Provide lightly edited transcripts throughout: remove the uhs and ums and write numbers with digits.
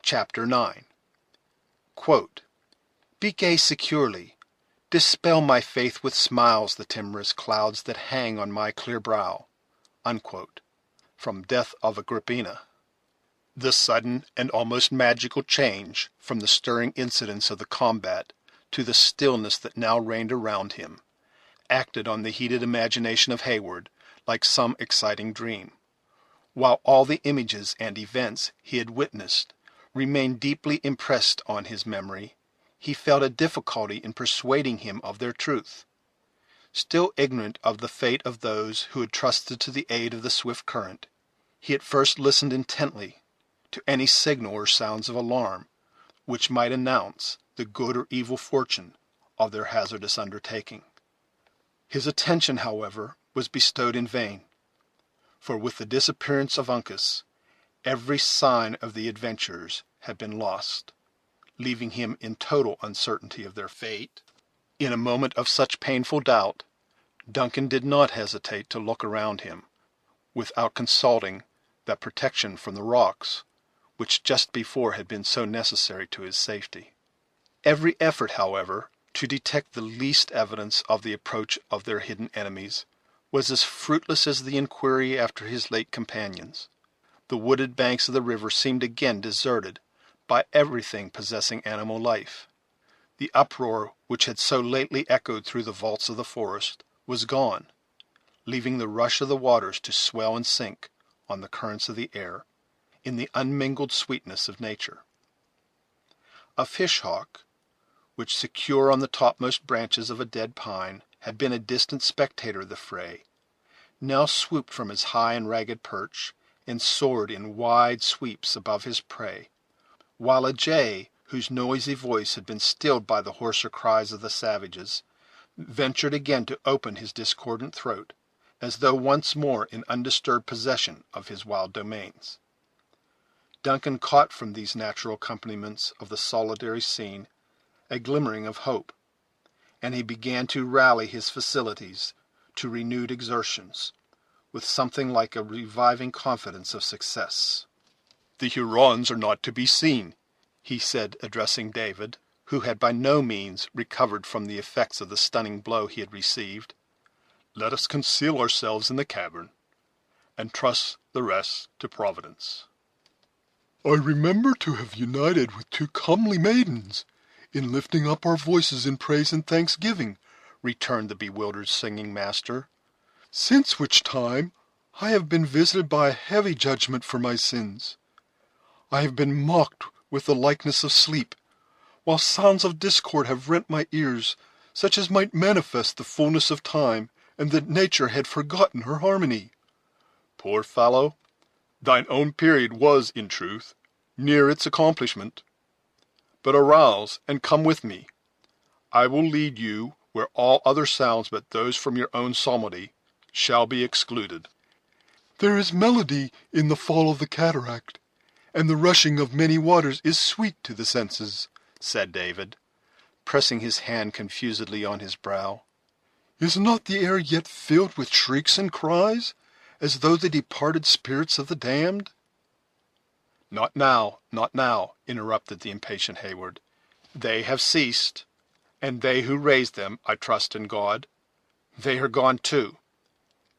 Chapter 9. Quote, "Be gay securely, dispel my faith with smiles the timorous clouds that hang on my clear brow." Unquote. From Death of Agrippina. The sudden and almost magical change from the stirring incidents of the combat to the stillness that now reigned around him acted on the heated imagination of Heyward like some exciting dream, while all the images and events he had witnessed remained deeply impressed on his memory. He felt a difficulty in persuading him of their truth. Still ignorant of the fate of those who had trusted to the aid of the swift current, he at first listened intently to any signal or sounds of alarm which might announce the good or evil fortune of their hazardous undertaking. His attention, however, was bestowed in vain, for with the disappearance of Uncas, every sign of the adventurers had been lost, leaving him in total uncertainty of their fate. In a moment of such painful doubt, Duncan did not hesitate to look around him, without consulting that protection from the rocks, which just before had been so necessary to his safety. Every effort, however, to detect the least evidence of the approach of their hidden enemies was as fruitless as the inquiry after his late companions. The wooded banks of the river seemed again deserted by everything possessing animal life. The uproar which had so lately echoed through the vaults of the forest was gone, leaving the rush of the waters to swell and sink on the currents of the air in the unmingled sweetness of nature. A fish-hawk, which, secure on the topmost branches of a dead pine, had been a distant spectator of the fray, now swooped from his high and ragged perch and soared in wide sweeps above his prey, while a jay, whose noisy voice had been stilled by the hoarser cries of the savages, ventured again to open his discordant throat, as though once more in undisturbed possession of his wild domains. Duncan caught from these natural accompaniments of the solitary scene a glimmering of hope, and he began to rally his faculties to renewed exertions, with something like a reviving confidence of success. "The Hurons are not to be seen," he said, addressing David, who had by no means recovered from the effects of the stunning blow he had received. "Let us conceal ourselves in the cavern, and trust the rest to Providence." "I remember to have united with two comely maidens in lifting up our voices in praise and thanksgiving," returned the bewildered singing master, "since which time I have been visited by a heavy judgment for my sins. I have been mocked with the likeness of sleep, while sounds of discord have rent my ears, such as might manifest the fullness of time, and that nature had forgotten her harmony." "Poor fellow, thine own period was, in truth, near its accomplishment. But arouse, and come with me. I will lead you where all other sounds but those from your own psalmody shall be excluded." "There is melody in the fall of the cataract, and the rushing of many waters is sweet to the senses," said David, pressing his hand confusedly on his brow. "Is not the air yet filled with shrieks and cries, as though the departed spirits of the damned?" "Not now, not now," interrupted the impatient Heyward. "They have ceased, and they who raised them, I trust in God. They are gone too.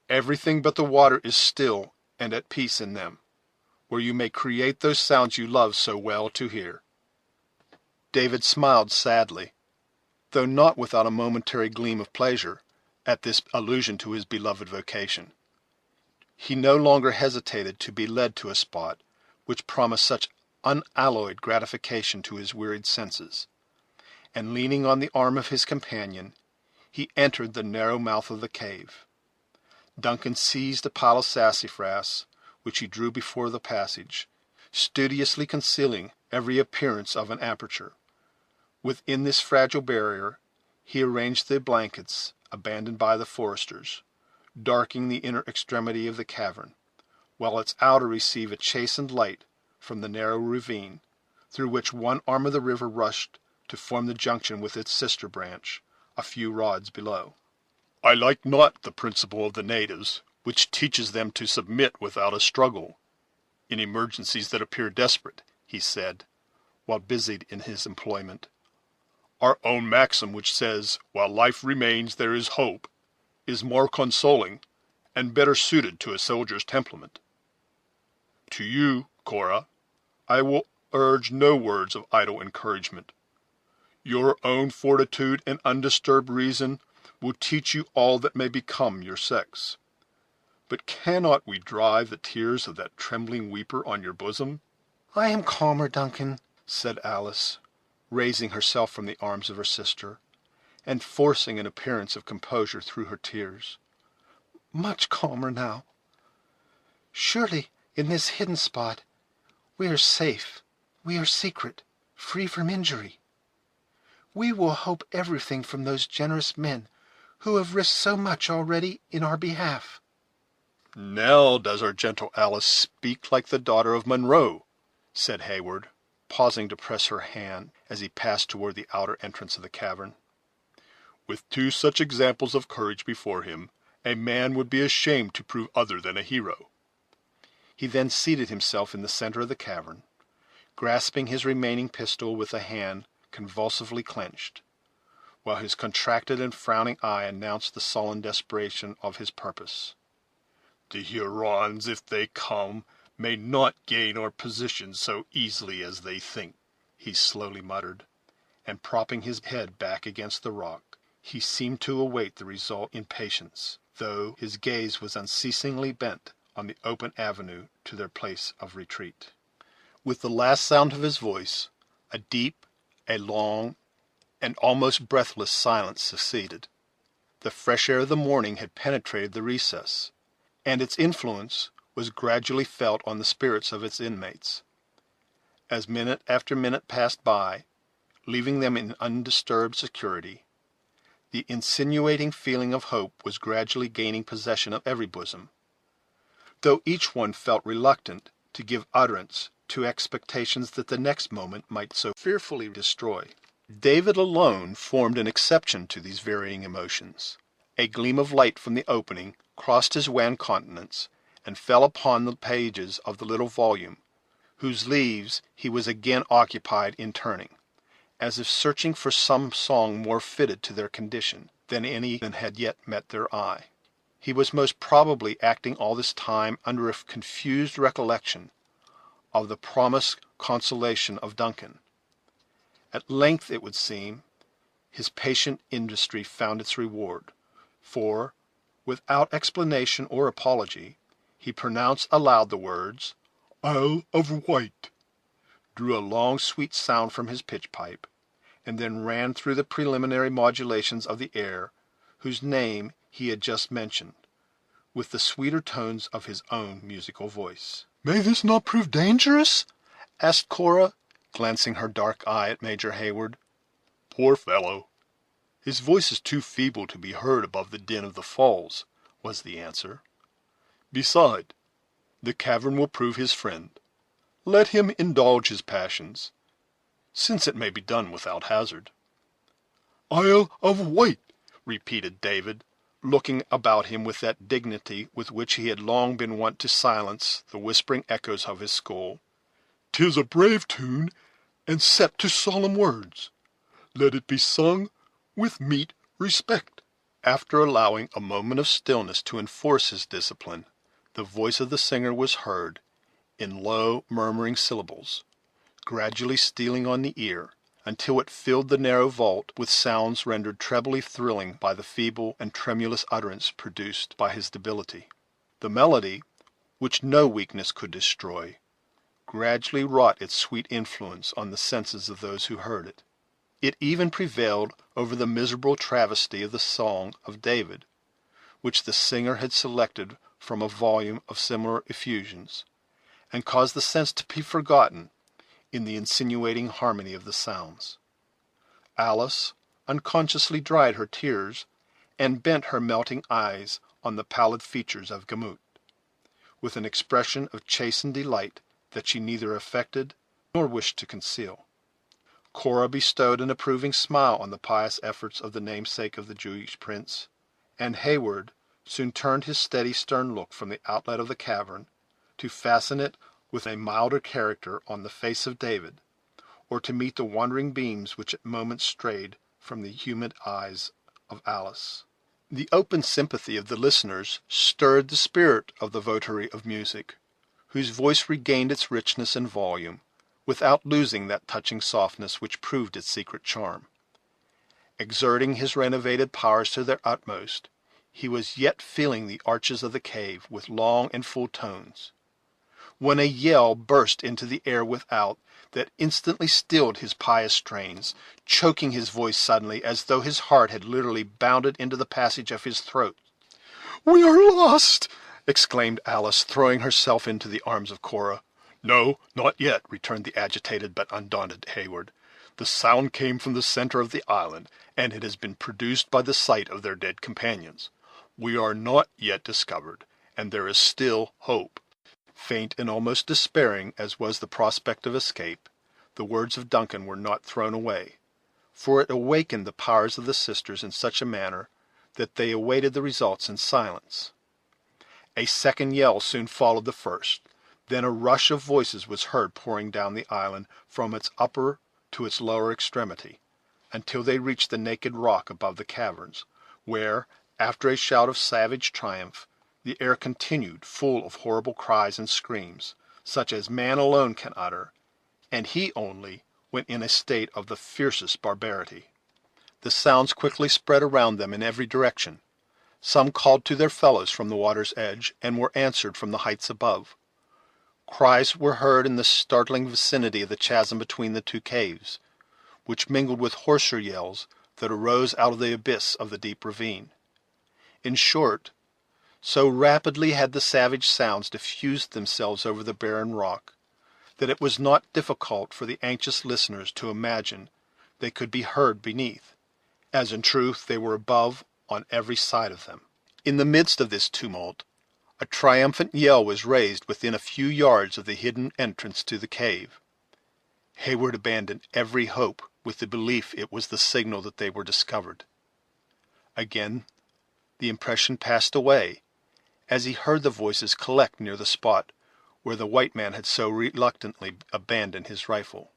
Everything but the water is still and at peace in them, where you may create those sounds you love so well to hear." David smiled sadly, though not without a momentary gleam of pleasure, at this allusion to his beloved vocation. He no longer hesitated to be led to a spot which promised such unalloyed gratification to his wearied senses, and leaning on the arm of his companion, he entered the narrow mouth of the cave. Duncan seized a pile of sassafras, which he drew before the passage, studiously concealing every appearance of an aperture. Within this fragile barrier he arranged the blankets abandoned by the foresters, darkening the inner extremity of the cavern, while its outer received a chastened light from the narrow ravine, through which one arm of the river rushed to form the junction with its sister branch, a few rods below. "I like not the principle of the natives, which teaches them to submit without a struggle, in emergencies that appear desperate," he said, while busied in his employment. "Our own maxim, which says, 'While life remains there is hope,' is more consoling and better suited to a soldier's temperament. To you, Cora, I will urge no words of idle encouragement. Your own fortitude and undisturbed reason will teach you all that may become your sex. But cannot we dry the tears of that trembling weeper on your bosom?" "I am calmer, Duncan," said Alice, raising herself from the arms of her sister, and forcing an appearance of composure through her tears. "Much calmer now. Surely, in this hidden spot, we are safe, we are secret, free from injury. We will hope everything from those generous men who have risked so much already in our behalf." "Now does our gentle Alice speak like the daughter of Monroe," said Heyward, pausing to press her hand as he passed toward the outer entrance of the cavern. "With two such examples of courage before him, a man would be ashamed to prove other than a hero." He then seated himself in the center of the cavern, grasping his remaining pistol with a hand convulsively clenched, while his contracted and frowning eye announced the sullen desperation of his purpose. "The Hurons, if they come, may not gain our position so easily as they think," he slowly muttered, and propping his head back against the rock, he seemed to await the result in patience, though his gaze was unceasingly bent on the open avenue to their place of retreat. With the last sound of his voice, a deep, a long, and almost breathless silence succeeded. The fresh air of the morning had penetrated the recess, and its influence was gradually felt on the spirits of its inmates. As minute after minute passed by, leaving them in undisturbed security, the insinuating feeling of hope was gradually gaining possession of every bosom, though each one felt reluctant to give utterance to expectations that the next moment might so fearfully destroy. David alone formed an exception to these varying emotions. A gleam of light from the opening crossed his wan countenance, and fell upon the pages of the little volume, whose leaves he was again occupied in turning, as if searching for some song more fitted to their condition than any that had yet met their eye. He was most probably acting all this time under a confused recollection of the promised consolation of Duncan. At length, it would seem, his patient industry found its reward, for, without explanation or apology, he pronounced aloud the words, "Isle of Wight," drew a long sweet sound from his pitch pipe, and then ran through the preliminary modulations of the air whose name he had just mentioned, with the sweeter tones of his own musical voice. "May this not prove dangerous?" asked Cora, glancing her dark eye at Major Heyward. "Poor fellow! His voice is too feeble to be heard above the din of the falls," was the answer. "Beside, the cavern will prove his friend. Let him indulge his passions, since it may be done without hazard." "Isle of Wight," repeated David, looking about him with that dignity with which he had long been wont to silence the whispering echoes of his school. "'Tis a brave tune, and set to solemn words. Let it be sung with meet respect." After allowing a moment of stillness to enforce his discipline, the voice of the singer was heard, in low, murmuring syllables, gradually stealing on the ear, until it filled the narrow vault with sounds rendered trebly thrilling by the feeble and tremulous utterance produced by his debility. The melody, which no weakness could destroy, gradually wrought its sweet influence on the senses of those who heard it. It even prevailed over the miserable travesty of the song of David, which the singer had selected from a volume of similar effusions, and caused the sense to be forgotten in the insinuating harmony of the sounds. Alice unconsciously dried her tears, and bent her melting eyes on the pallid features of Gamut, with an expression of chastened delight that she neither affected nor wished to conceal. Cora bestowed an approving smile on the pious efforts of the namesake of the Jewish prince, and Heyward soon turned his steady, stern look from the outlet of the cavern to fasten it with a milder character on the face of David, or to meet the wandering beams which at moments strayed from the humid eyes of Alice. The open sympathy of the listeners stirred the spirit of the votary of music, whose voice regained its richness and volume, without losing that touching softness which proved its secret charm. Exerting his renovated powers to their utmost, he was yet filling the arches of the cave with long and full tones, when a yell burst into the air without that instantly stilled his pious strains, choking his voice suddenly, as though his heart had literally bounded into the passage of his throat. "We are lost!" exclaimed Alice, throwing herself into the arms of Cora. "No, not yet," returned the agitated but undaunted Hayward. "The sound came from the center of the island, and it has been produced by the sight of their dead companions. We are not yet discovered, and there is still hope." Faint and almost despairing as was the prospect of escape, the words of Duncan were not thrown away, for it awakened the powers of the sisters in such a manner that they awaited the results in silence. A second yell soon followed the first. Then a rush of voices was heard pouring down the island from its upper to its lower extremity, until they reached the naked rock above the caverns, where, after a shout of savage triumph, the air continued full of horrible cries and screams, such as man alone can utter, and he only when in a state of the fiercest barbarity. The sounds quickly spread around them in every direction. Some called to their fellows from the water's edge, and were answered from the heights above. Cries were heard in the startling vicinity of the chasm between the two caves, which mingled with hoarser yells that arose out of the abyss of the deep ravine. In short, so rapidly had the savage sounds diffused themselves over the barren rock, that it was not difficult for the anxious listeners to imagine they could be heard beneath, as in truth they were above on every side of them. In the midst of this tumult, a triumphant yell was raised within a few yards of the hidden entrance to the cave. Hayward abandoned every hope with the belief it was the signal that they were discovered. Again the impression passed away, as he heard the voices collect near the spot where the white man had so reluctantly abandoned his rifle.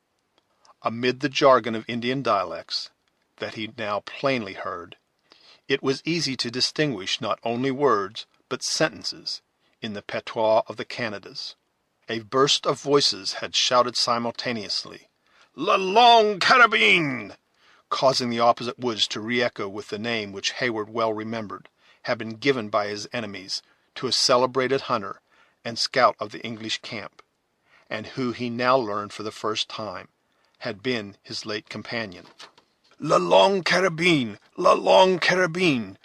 Amid the jargon of Indian dialects that he now plainly heard, it was easy to distinguish not only words but sentences in the patois of the Canadas. A burst of voices had shouted simultaneously, "La longue carabine!" causing the opposite woods to re-echo with the name which Hayward well remembered had been given by his enemies to a celebrated hunter and scout of the English camp, and who he now learned for the first time had been his late companion. "La longue carabine! La longue carabine!"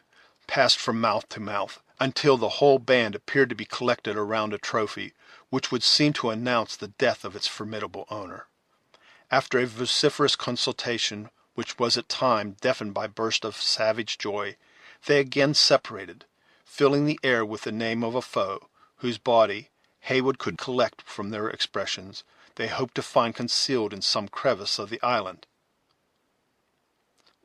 passed from mouth to mouth, until the whole band appeared to be collected around a trophy which would seem to announce the death of its formidable owner. After a vociferous consultation, which was at times deafened by bursts of savage joy, they again separated, filling the air with the name of a foe, whose body Hayward could collect from their expressions they hoped to find concealed in some crevice of the island.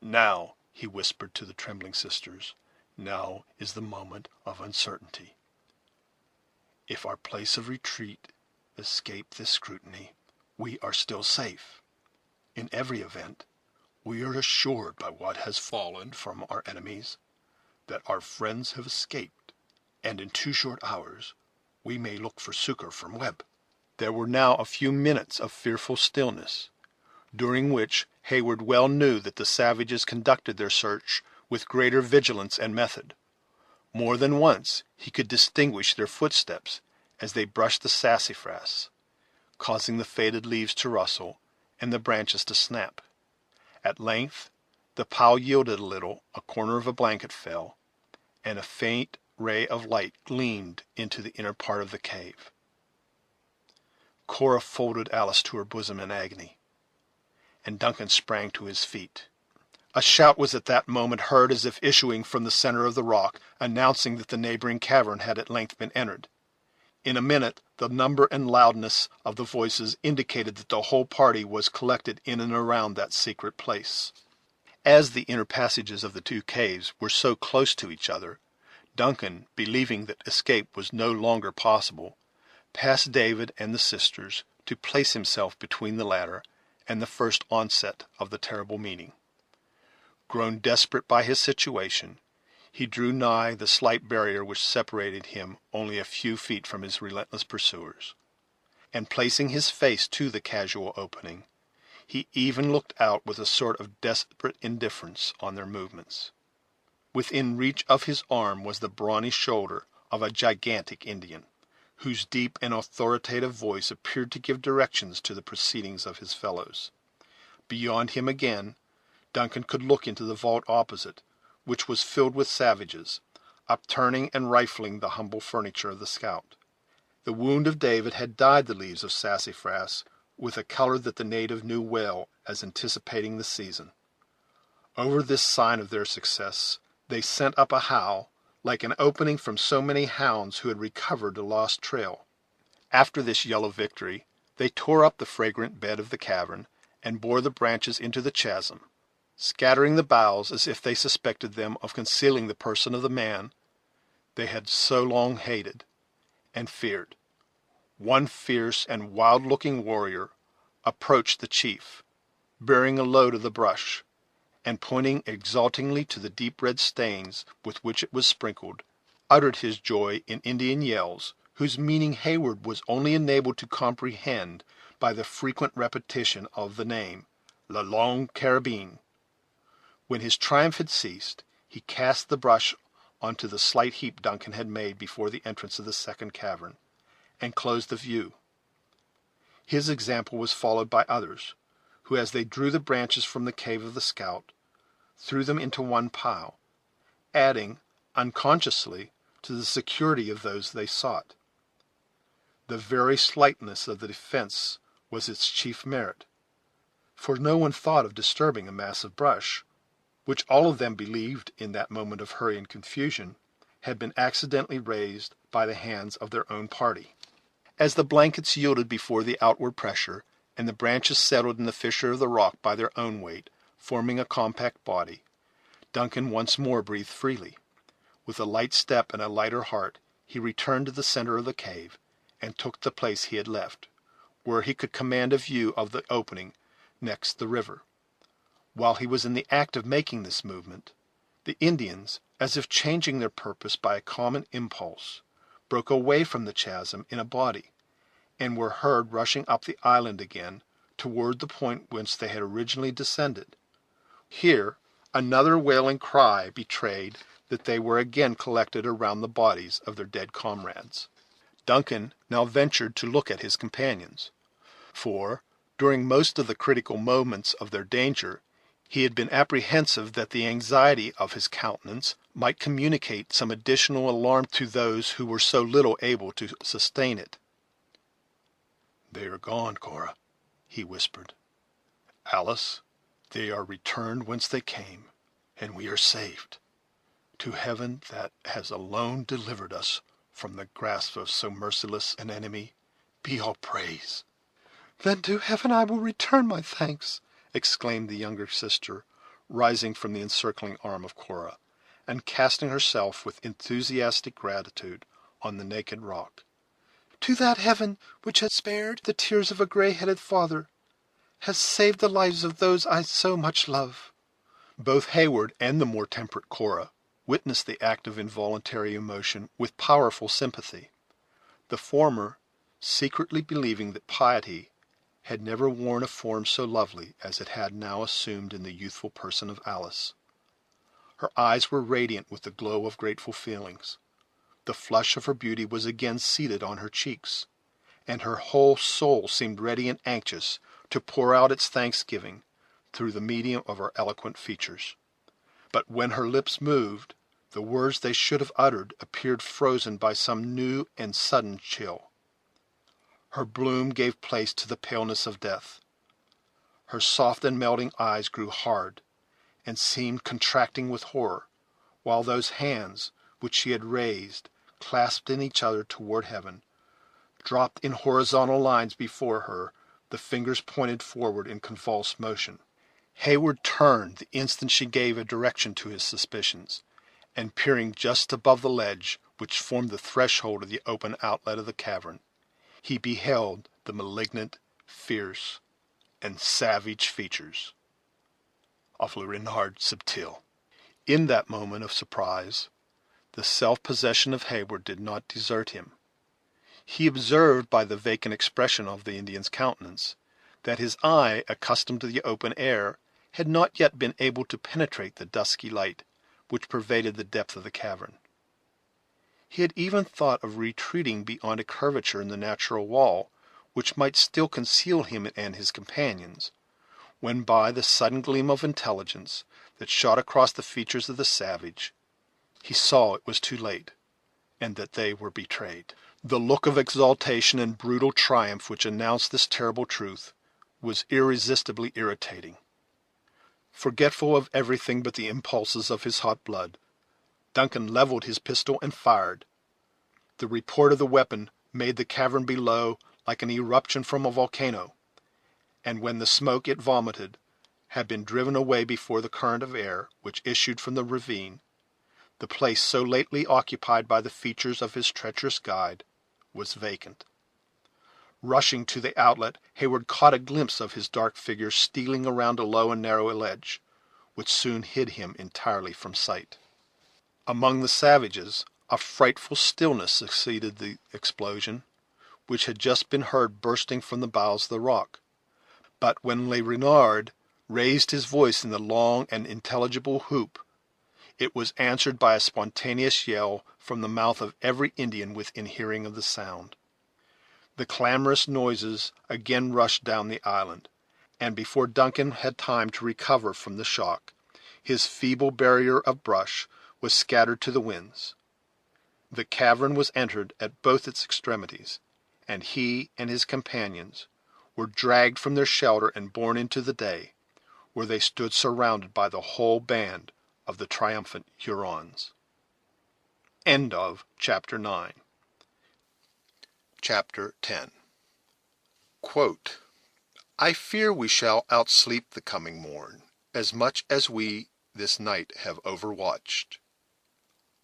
"Now," he whispered to the trembling sisters, "now is the moment of uncertainty. If our place of retreat escape this scrutiny, we are still safe. In every event, we are assured by what has fallen from our enemies that our friends have escaped, and in 2 short hours we may look for succor from Webb." There were now a few minutes of fearful stillness, during which Hayward well knew that the savages conducted their search with greater vigilance and method. More than once he could distinguish their footsteps as they brushed the sassafras, causing the faded leaves to rustle and the branches to snap. At length the pile yielded a little, a corner of a blanket fell, and a faint ray of light gleamed into the inner part of the cave. Cora folded Alice to her bosom in agony, and Duncan sprang to his feet. A shout was at that moment heard as if issuing from the center of the rock, announcing that the neighboring cavern had at length been entered. In a minute the number and loudness of the voices indicated that the whole party was collected in and around that secret place. As the inner passages of the 2 caves were so close to each other, Duncan, believing that escape was no longer possible, passed David and the sisters to place himself between the latter and the first onset of the terrible meeting. Grown desperate by his situation, he drew nigh the slight barrier which separated him only a few feet from his relentless pursuers, and placing his face to the casual opening, he even looked out with a sort of desperate indifference on their movements. Within reach of his arm was the brawny shoulder of a gigantic Indian, whose deep and authoritative voice appeared to give directions to the proceedings of his fellows. Beyond him again, Duncan could look into the vault opposite, which was filled with savages, upturning and rifling the humble furniture of the scout. The wound of David had dyed the leaves of sassafras with a color that the native knew well as anticipating the season. Over this sign of their success, they sent up a howl, like an opening from so many hounds who had recovered a lost trail. After this yellow victory, they tore up the fragrant bed of the cavern, and bore the branches into the chasm, scattering the boughs as if they suspected them of concealing the person of the man they had so long hated and feared. One fierce and wild-looking warrior approached the chief, bearing a load of the brush, and pointing exultingly to the deep red stains with which it was sprinkled, uttered his joy in Indian yells, whose meaning Heyward was only enabled to comprehend by the frequent repetition of the name, La Longue Carabine. When his triumph had ceased, he cast the brush onto the slight heap Duncan had made before the entrance of the second cavern, and closed the view. His example was followed by others, who, as they drew the branches from the cave of the scout, threw them into one pile, adding, unconsciously, to the security of those they sought. The very slightness of the defense was its chief merit, for no one thought of disturbing a mass of brush, which all of them believed, in that moment of hurry and confusion, had been accidentally raised by the hands of their own party. As the blankets yielded before the outward pressure, and the branches settled in the fissure of the rock by their own weight, forming a compact body, Duncan once more breathed freely. With a light step and a lighter heart, he returned to the center of the cave, and took the place he had left, where he could command a view of the opening next the river. While he was in the act of making this movement, the Indians, as if changing their purpose by a common impulse, broke away from the chasm in a body, and were heard rushing up the island again toward the point whence they had originally descended. Here another wailing cry betrayed that they were again collected around the bodies of their dead comrades. Duncan now ventured to look at his companions, for, during most of the critical moments of their danger, he had been apprehensive that the anxiety of his countenance might communicate some additional alarm to those who were so little able to sustain it. "They are gone, Cora," he whispered. "Alice, they are returned whence they came, and we are saved. To heaven that has alone delivered us from the grasp of so merciless an enemy be all praise." "Then to heaven I will return my thanks," exclaimed the younger sister, rising from the encircling arm of Cora, and casting herself with enthusiastic gratitude on the naked rock. "To that heaven which has spared the tears of a gray-headed father, has saved the lives of those I so much love." Both Heyward and the more temperate Cora witnessed the act of involuntary emotion with powerful sympathy. The former secretly believing that piety had never worn a form so lovely as it had now assumed in the youthful person of Alice. Her eyes were radiant with the glow of grateful feelings. The flush of her beauty was again seated on her cheeks, and her whole soul seemed ready and anxious to pour out its thanksgiving through the medium of her eloquent features. But when her lips moved, the words they should have uttered appeared frozen by some new and sudden chill. Her bloom gave place to the paleness of death. Her soft and melting eyes grew hard, and seemed contracting with horror, while those hands, which she had raised, clasped in each other toward heaven, dropped in horizontal lines before her, the fingers pointed forward in convulsed motion. Heyward turned the instant she gave a direction to his suspicions, and peering just above the ledge which formed the threshold of the open outlet of the cavern, he beheld the malignant, fierce, and savage features of Le Renard Subtil. In that moment of surprise, the self-possession of Hayward did not desert him. He observed by the vacant expression of the Indian's countenance that his eye, accustomed to the open air, had not yet been able to penetrate the dusky light which pervaded the depth of the cavern. He had even thought of retreating beyond a curvature in the natural wall, which might still conceal him and his companions, when by the sudden gleam of intelligence that shot across the features of the savage, he saw it was too late, and that they were betrayed. The look of exultation and brutal triumph which announced this terrible truth was irresistibly irritating. Forgetful of everything but the impulses of his hot blood, Duncan leveled his pistol and fired. The report of the weapon made the cavern below like an eruption from a volcano, and when the smoke it vomited had been driven away before the current of air which issued from the ravine, the place so lately occupied by the features of his treacherous guide was vacant. Rushing to the outlet, Hayward caught a glimpse of his dark figure stealing around a low and narrow ledge, which soon hid him entirely from sight. Among the savages, a frightful stillness succeeded the explosion, which had just been heard bursting from the bowels of the rock. But when Le Renard raised his voice in the long and intelligible whoop, it was answered by a spontaneous yell from the mouth of every Indian within hearing of the sound. The clamorous noises again rushed down the island, and before Duncan had time to recover from the shock, his feeble barrier of brush was scattered to the winds. The cavern was entered at both its extremities, and he and his companions were dragged from their shelter and borne into the day, where they stood surrounded by the whole band of the triumphant Hurons. End of Chapter 9. Chapter 10. Quote, I fear we shall outsleep the coming morn, as much as we this night have overwatched.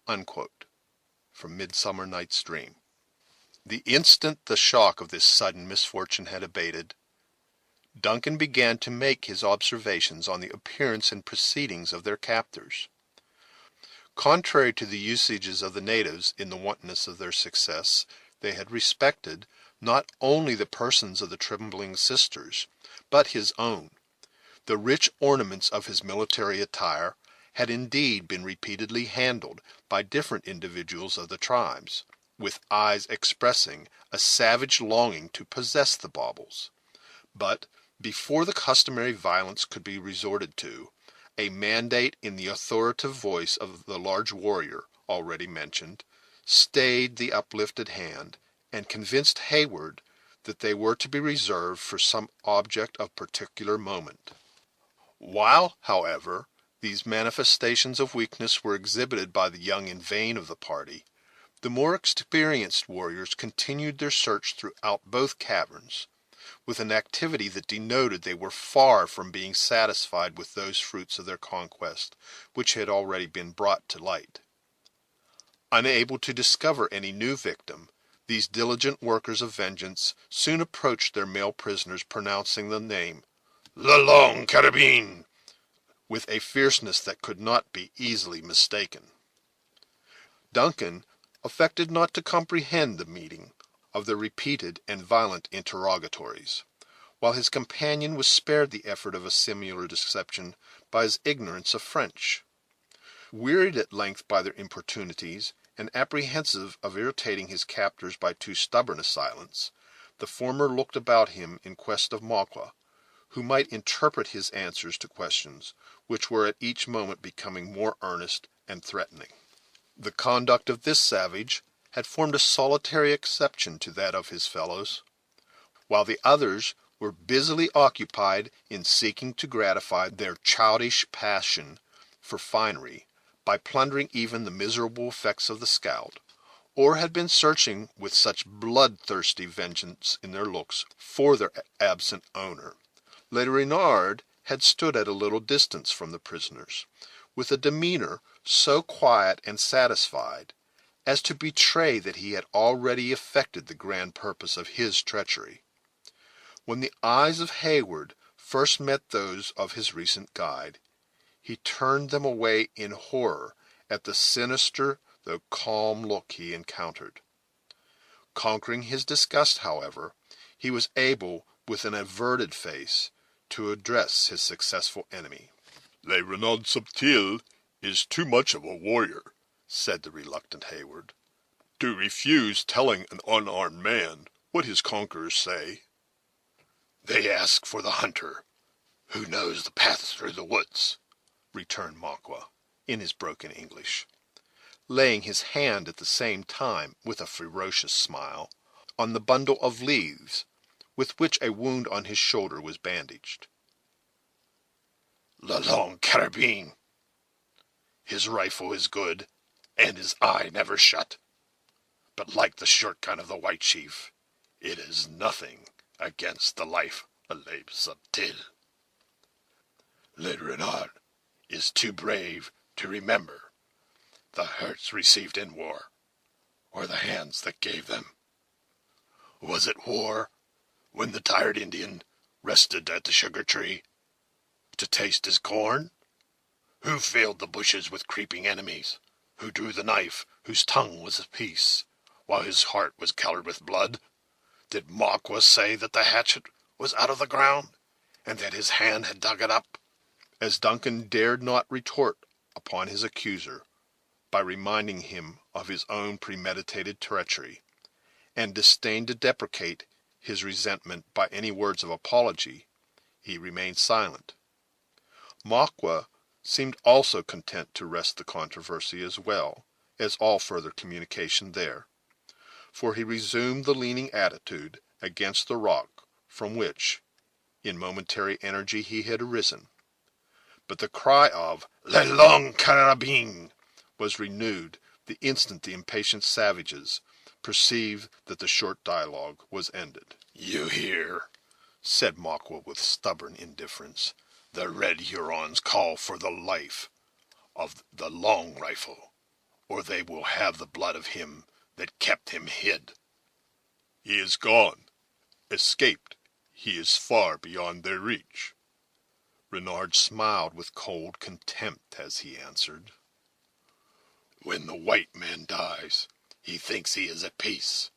Unquote. From Midsummer Night's Dream. The instant the shock of this sudden misfortune had abated, Duncan began to make his observations on the appearance and proceedings of their captors. Contrary to the usages of the natives in the wantonness of their success, they had respected not only the persons of the trembling sisters, but his own. The rich ornaments of his military attire had indeed been repeatedly handled by different individuals of the tribes, with eyes expressing a savage longing to possess the baubles. But before the customary violence could be resorted to, a mandate in the authoritative voice of the large warrior already mentioned stayed the uplifted hand, and convinced Hayward that they were to be reserved for some object of particular moment. While, however, these manifestations of weakness were exhibited by the young and vain of the party, the more experienced warriors continued their search throughout both caverns, with an activity that denoted they were far from being satisfied with those fruits of their conquest which had already been brought to light. Unable to discover any new victim, these diligent workers of vengeance soon approached their male prisoners, pronouncing the name, "La Longue Carabine," with a fierceness that could not be easily mistaken. Duncan affected not to comprehend the meaning of the repeated and violent interrogatories, while his companion was spared the effort of a similar deception by his ignorance of French. Wearied at length by their importunities, and apprehensive of irritating his captors by too stubborn a silence, the former looked about him in quest of Maqua, who might interpret his answers to questions which were at each moment becoming more earnest and threatening. The conduct of this savage had formed a solitary exception to that of his fellows, while the others were busily occupied in seeking to gratify their childish passion for finery by plundering even the miserable effects of the scout, or had been searching with such bloodthirsty vengeance in their looks for their absent owner. Le Renard had stood at a little distance from the prisoners, with a demeanor so quiet and satisfied as to betray that he had already effected the grand purpose of his treachery. When the eyes of Hayward first met those of his recent guide, he turned them away in horror at the sinister though calm look he encountered. Conquering his disgust, however, he was able, with an averted face, to address his successful enemy. "Le Renard Subtil is too much of a warrior," said the reluctant Hayward, "to refuse telling an unarmed man what his conquerors say." "They ask for the hunter, who knows the paths through the woods," returned Maqua, in his broken English, laying his hand at the same time, with a ferocious smile, on the bundle of leaves with which a wound on his shoulder was bandaged. "Le long carabine. His rifle is good, and his eye never shut. But like the short gun of the white chief, it is nothing against the life of Le Subtil. Le Renard is too brave to remember the hurts received in war, or the hands that gave them. Was it war when the tired Indian rested at the sugar tree to taste his corn? Who filled the bushes with creeping enemies? Who drew the knife whose tongue was a piece, while his heart was colored with blood? Did Maqua say that the hatchet was out of the ground, and that his hand had dug it up?" As Duncan dared not retort upon his accuser by reminding him of his own premeditated treachery, and disdained to deprecate his resentment by any words of apology, he remained silent. Maqua seemed also content to rest the controversy as well as all further communication there, for he resumed the leaning attitude against the rock from which, in momentary energy, he had arisen. But the cry of "Le long carabine" was renewed the instant the impatient savages perceived that the short dialogue was ended. "You hear," said Maqua with stubborn indifference, "the red Hurons call for the life of the long rifle, or they will have the blood of him that kept him hid." "He is gone, escaped. He is far beyond their reach." Renard smiled with cold contempt as he answered, "When the white man dies, he thinks he is at peace,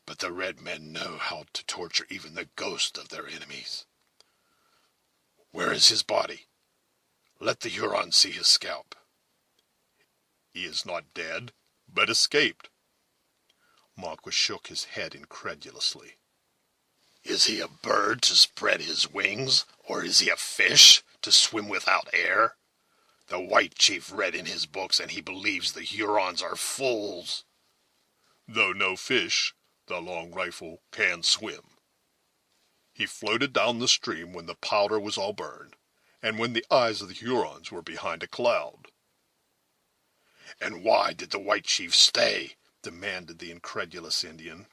but the red men know how to torture even the ghost of their enemies. Where is his body? Let the Huron see his scalp." "He is not dead, but escaped." Maqua shook his head incredulously. "Is he a bird to spread his wings, or is he a fish to swim without air? The white chief read in his books, and he believes the Hurons are fools." "Though no fish, the long rifle can swim. He floated down the stream when the powder was all burned, and when the eyes of the Hurons were behind a cloud." "And why did the white chief stay?" demanded the incredulous Indian.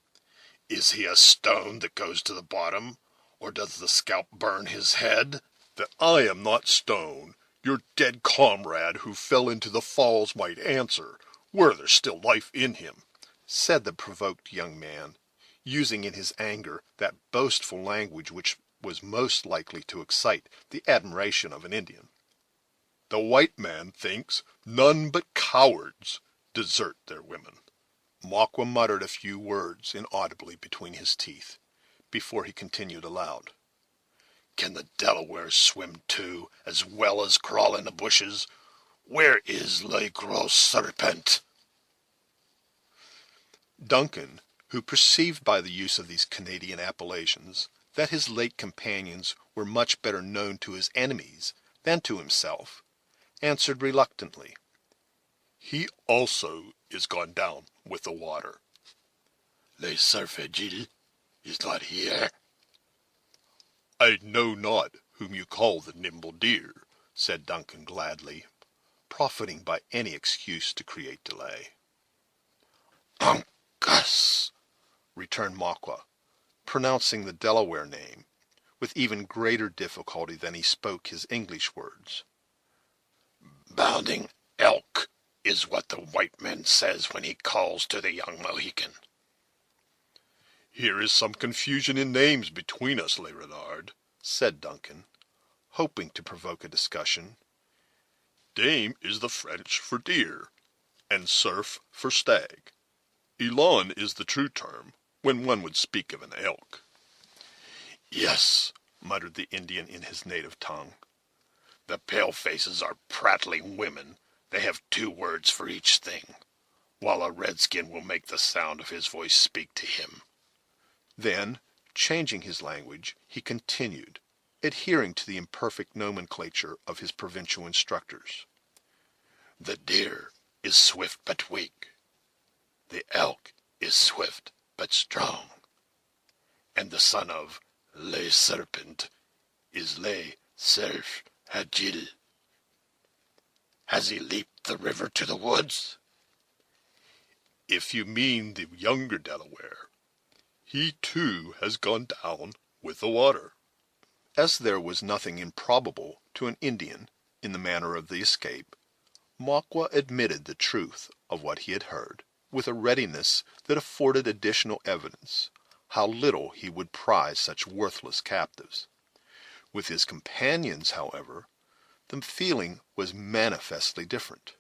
"Is he a stone that goes to the bottom, or does the scalp burn his head?" "That I am not stone, your dead comrade who fell into the falls might answer, were there still life in him," said the provoked young man, using in his anger that boastful language which was most likely to excite the admiration of an Indian. "The white man thinks none but cowards desert their women." Maqua muttered a few words inaudibly between his teeth, before he continued aloud, "Can the Delawares swim too, as well as crawl in the bushes? Where is Le Gros Serpent?" Duncan, who perceived by the use of these Canadian appellations that his late companions were much better known to his enemies than to himself, answered reluctantly, "He also is gone down with the water." "Le Cerf Agile is not here?" "I know not whom you call the nimble deer," said Duncan gladly, profiting by any excuse to create delay. "Uncas," returned Maqua, pronouncing the Delaware name with even greater difficulty than he spoke his English words. "Bounding elk is what the white man says when he calls to the young Mohican." "Here is some confusion in names between us, Le Renard," said Duncan, hoping to provoke a discussion. Dame is the French for deer, and cerf for stag. Elan is the true term, when one would speak of an elk. Yes, muttered the Indian in his native tongue. the pale-faces are prattling women. They have 2 words for each thing, while a redskin will make the sound of his voice speak to him. Then, changing his language, he continued, adhering to the imperfect nomenclature of his provincial instructors. The deer is swift but weak. The elk is swift but strong. And the son of Le Serpent is Le Cerf Agile. Has he leaped the river to the woods? If you mean the younger Delaware, he too has gone down with the water. As there was nothing improbable to an Indian in the manner of the escape, Maqua admitted the truth of what he had heard, with a readiness that afforded additional evidence how little he would prize such worthless captives. With his companions, however, the feeling was manifestly different.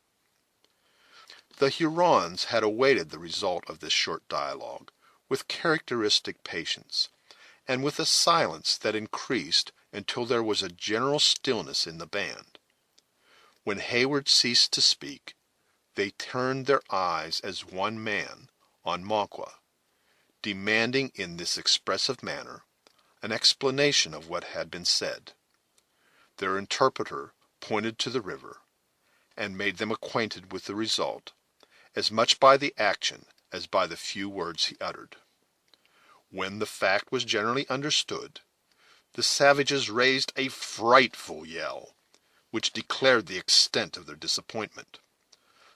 The Hurons had awaited the result of this short dialogue with characteristic patience, and with a silence that increased until there was a general stillness in the band. When Heyward ceased to speak, they turned their eyes as one man on Maqua, demanding in this expressive manner an explanation of what had been said. Their interpreter pointed to the river, and made them acquainted with the result, as much by the action as by the few words he uttered. When the fact was generally understood, the savages raised a frightful yell, which declared the extent of their disappointment.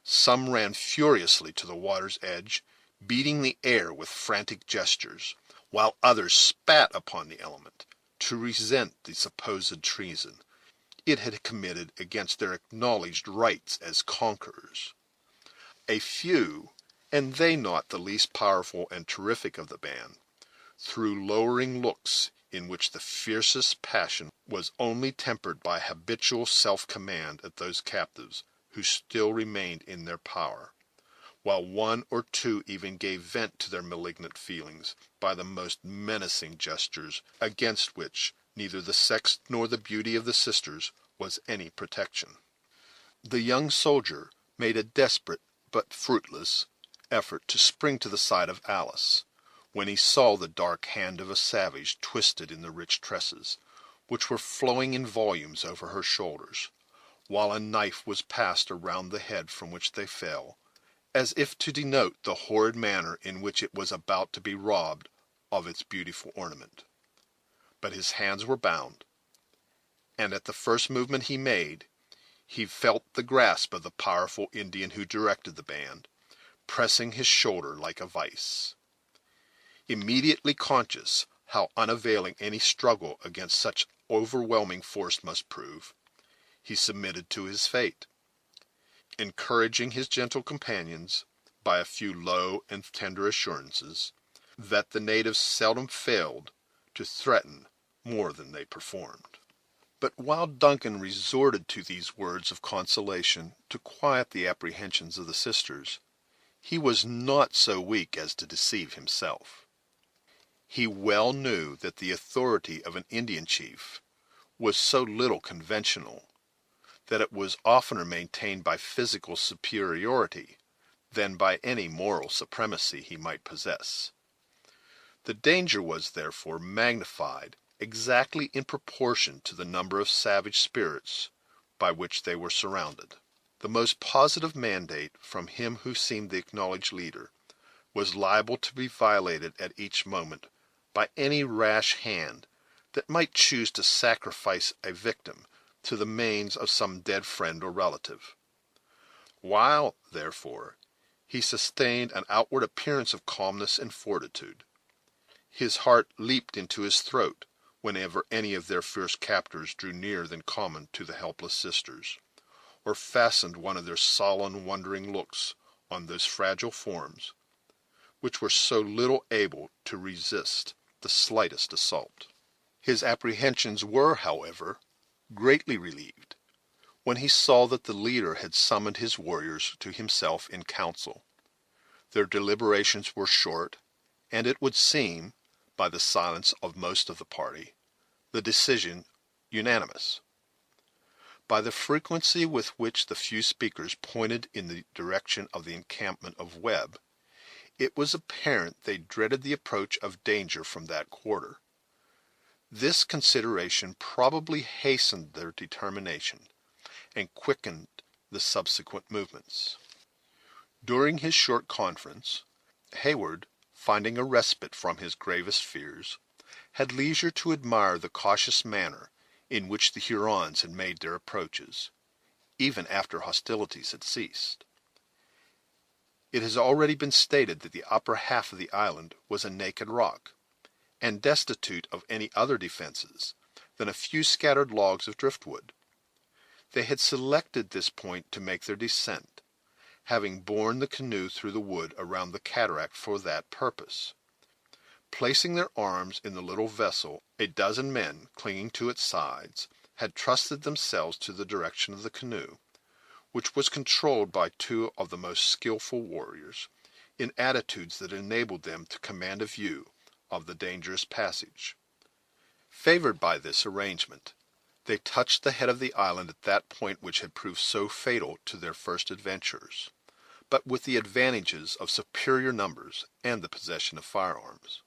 Some ran furiously to the water's edge, beating the air with frantic gestures, while others spat upon the element to resent the supposed treason it had committed against their acknowledged rights as conquerors. A few, and they not the least powerful and terrific of the band, threw lowering looks in which the fiercest passion was only tempered by habitual self-command at those captives who still remained in their power, while 1 or 2 even gave vent to their malignant feelings by the most menacing gestures, against which neither the sex nor the beauty of the sisters was any protection. The young soldier made a desperate but fruitless effort to spring to the side of Alice, when he saw the dark hand of a savage twisted in the rich tresses, which were flowing in volumes over her shoulders, while a knife was passed around the head from which they fell, as if to denote the horrid manner in which it was about to be robbed of its beautiful ornament. But his hands were bound, and at the first movement he made, he felt the grasp of the powerful Indian who directed the band, pressing his shoulder like a vice. Immediately conscious how unavailing any struggle against such overwhelming force must prove, he submitted to his fate, encouraging his gentle companions by a few low and tender assurances that the natives seldom failed to threaten more than they performed. But while Duncan resorted to these words of consolation to quiet the apprehensions of the sisters, he was not so weak as to deceive himself. He well knew that the authority of an Indian chief was so little conventional, that it was oftener maintained by physical superiority than by any moral supremacy he might possess. The danger was therefore magnified exactly in proportion to the number of savage spirits by which they were surrounded. The most positive mandate from him who seemed the acknowledged leader was liable to be violated at each moment by any rash hand that might choose to sacrifice a victim to the manes of some dead friend or relative. While, therefore, he sustained an outward appearance of calmness and fortitude, his heart leaped into his throat whenever any of their fierce captors drew nearer than common to the helpless sisters, or fastened one of their sullen, wondering looks on those fragile forms, which were so little able to resist the slightest assault. His apprehensions were, however, greatly relieved when he saw that the leader had summoned his warriors to himself in council. Their deliberations were short, and it would seem, by the silence of most of the party, the decision unanimous. By the frequency with which the few speakers pointed in the direction of the encampment of Webb, it was apparent they dreaded the approach of danger from that quarter. This consideration probably hastened their determination, and quickened the subsequent movements. During his short conference, Heyward, finding a respite from his gravest fears, had leisure to admire the cautious manner in which the Hurons had made their approaches, even after hostilities had ceased. It has already been stated that the upper half of the island was a naked rock, and destitute of any other defenses than a few scattered logs of driftwood. They had selected this point to make their descent, having borne the canoe through the wood around the cataract for that purpose. Placing their arms in the little vessel, a dozen men, clinging to its sides, had trusted themselves to the direction of the canoe, which was controlled by two of the most skillful warriors, in attitudes that enabled them to command a view of the dangerous passage. Favored by this arrangement, they touched the head of the island at that point which had proved so fatal to their first adventurers, but with the advantages of superior numbers and the possession of firearms.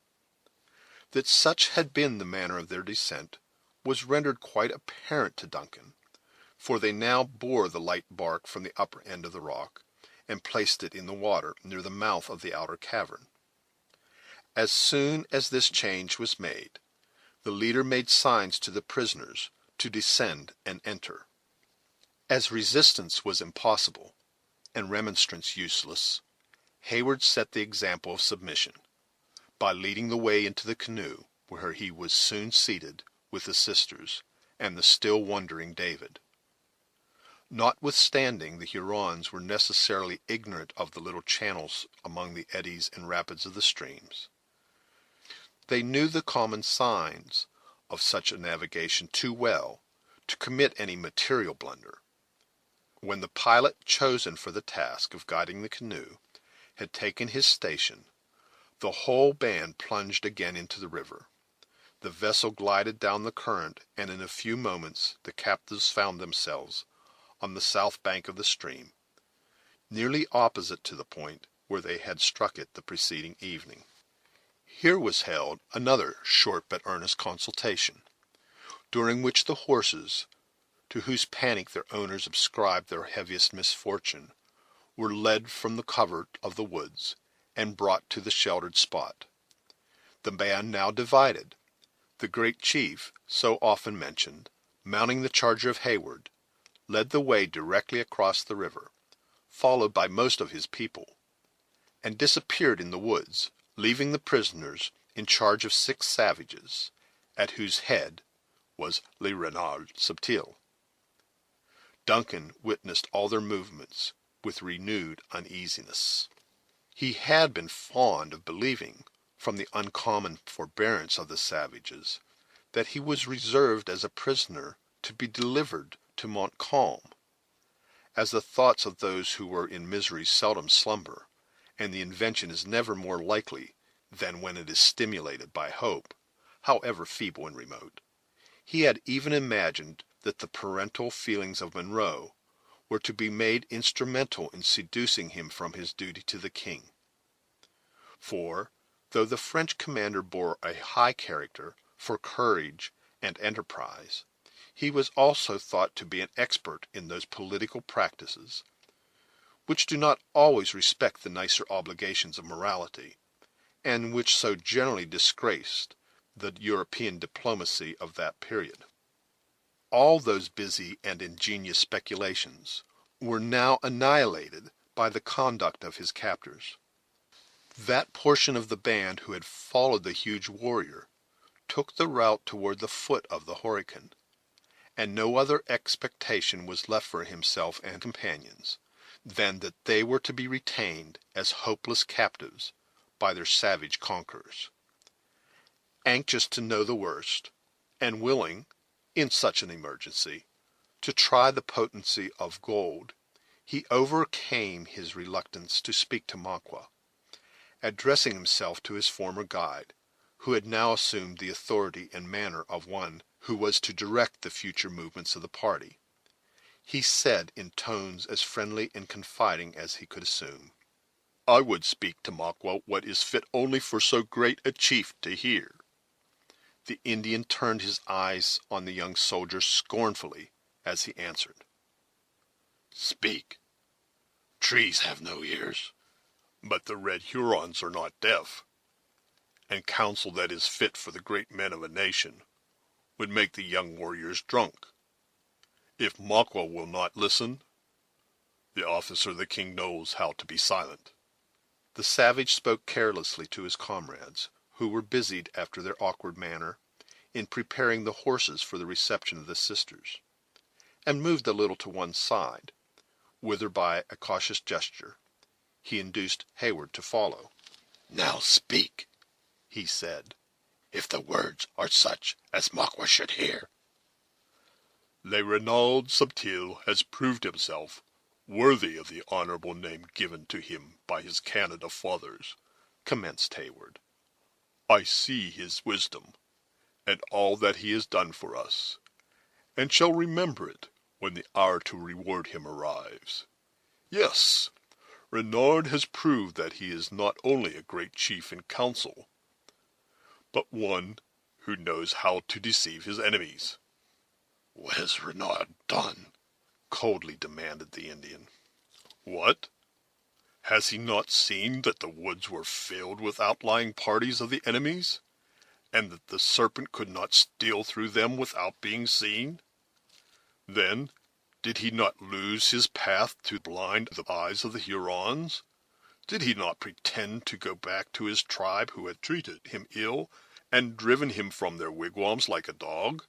That such had been the manner of their descent was rendered quite apparent to Duncan, for they now bore the light bark from the upper end of the rock, and placed it in the water near the mouth of the outer cavern. As soon as this change was made, the leader made signs to the prisoners to descend and enter. As resistance was impossible, and remonstrance useless, Heyward set the example of submission, by leading the way into the canoe, where he was soon seated with the sisters and the still wondering David. Notwithstanding the Hurons were necessarily ignorant of the little channels among the eddies and rapids of the streams, they knew the common signs of such a navigation too well to commit any material blunder. When the pilot chosen for the task of guiding the canoe had taken his station, the whole band plunged again into the river. The vessel glided down the current, and in a few moments the captives found themselves on the south bank of the stream, nearly opposite to the point where they had struck it the preceding evening. Here was held another short but earnest consultation, during which the horses, to whose panic their owners ascribed their heaviest misfortune, were led from the covert of the woods and brought to the sheltered spot. The band now divided, the great chief, so often mentioned, mounting the charger of Heyward, led the way directly across the river, followed by most of his people, and disappeared in the woods, leaving the prisoners in charge of 6 savages, at whose head was Le Renard Subtil. Duncan witnessed all their movements with renewed uneasiness. He had been fond of believing, from the uncommon forbearance of the savages, that he was reserved as a prisoner to be delivered to Montcalm. As the thoughts of those who were in misery seldom slumber, and the invention is never more likely than when it is stimulated by hope, however feeble and remote, he had even imagined that the parental feelings of Monroe were to be made instrumental in seducing him from his duty to the king. For, though the French commander bore a high character for courage and enterprise, he was also thought to be an expert in those political practices which do not always respect the nicer obligations of morality, and which so generally disgraced the European diplomacy of that period. All those busy and ingenious speculations were now annihilated by the conduct of his captors. That portion of the band who had followed the huge warrior took the route toward the foot of the Horican, and no other expectation was left for himself and companions than that they were to be retained as hopeless captives by their savage conquerors. Anxious to know the worst, and willing, in such an emergency, to try the potency of gold, he overcame his reluctance to speak to Maqua, addressing himself to his former guide, who had now assumed the authority and manner of one who was to direct the future movements of the party. He said in tones as friendly and confiding as he could assume, "I would speak to Maqua what is fit only for so great a chief to hear." The Indian turned his eyes on the young soldier scornfully as he answered, "Speak. Trees have no ears." "But the red Hurons are not deaf, and counsel that is fit for the great men of a nation would make the young warriors drunk. If Maqua will not listen, the officer of the king knows how to be silent." The savage spoke carelessly to his comrades, who were busied after their awkward manner in preparing the horses for the reception of the sisters, and moved a little to one side, whither by a cautious gesture he induced Heyward to follow. "Now speak," he said, "if the words are such as Maqua should hear." "Le Renard Subtil has proved himself worthy of the honorable name given to him by his Canada fathers," commenced Heyward. "I see his wisdom, and all that he has done for us, and shall remember it when the hour to reward him arrives. Yes, Renard has proved that he is not only a great chief in council, but one who knows how to deceive his enemies." "What has Renard done?" coldly demanded the Indian. "What? Has he not seen that the woods were filled with outlying parties of the enemies, and that the serpent could not steal through them without being seen? Then, did he not lose his path to blind the eyes of the Hurons? Did he not pretend to go back to his tribe, who had treated him ill and driven him from their wigwams like a dog?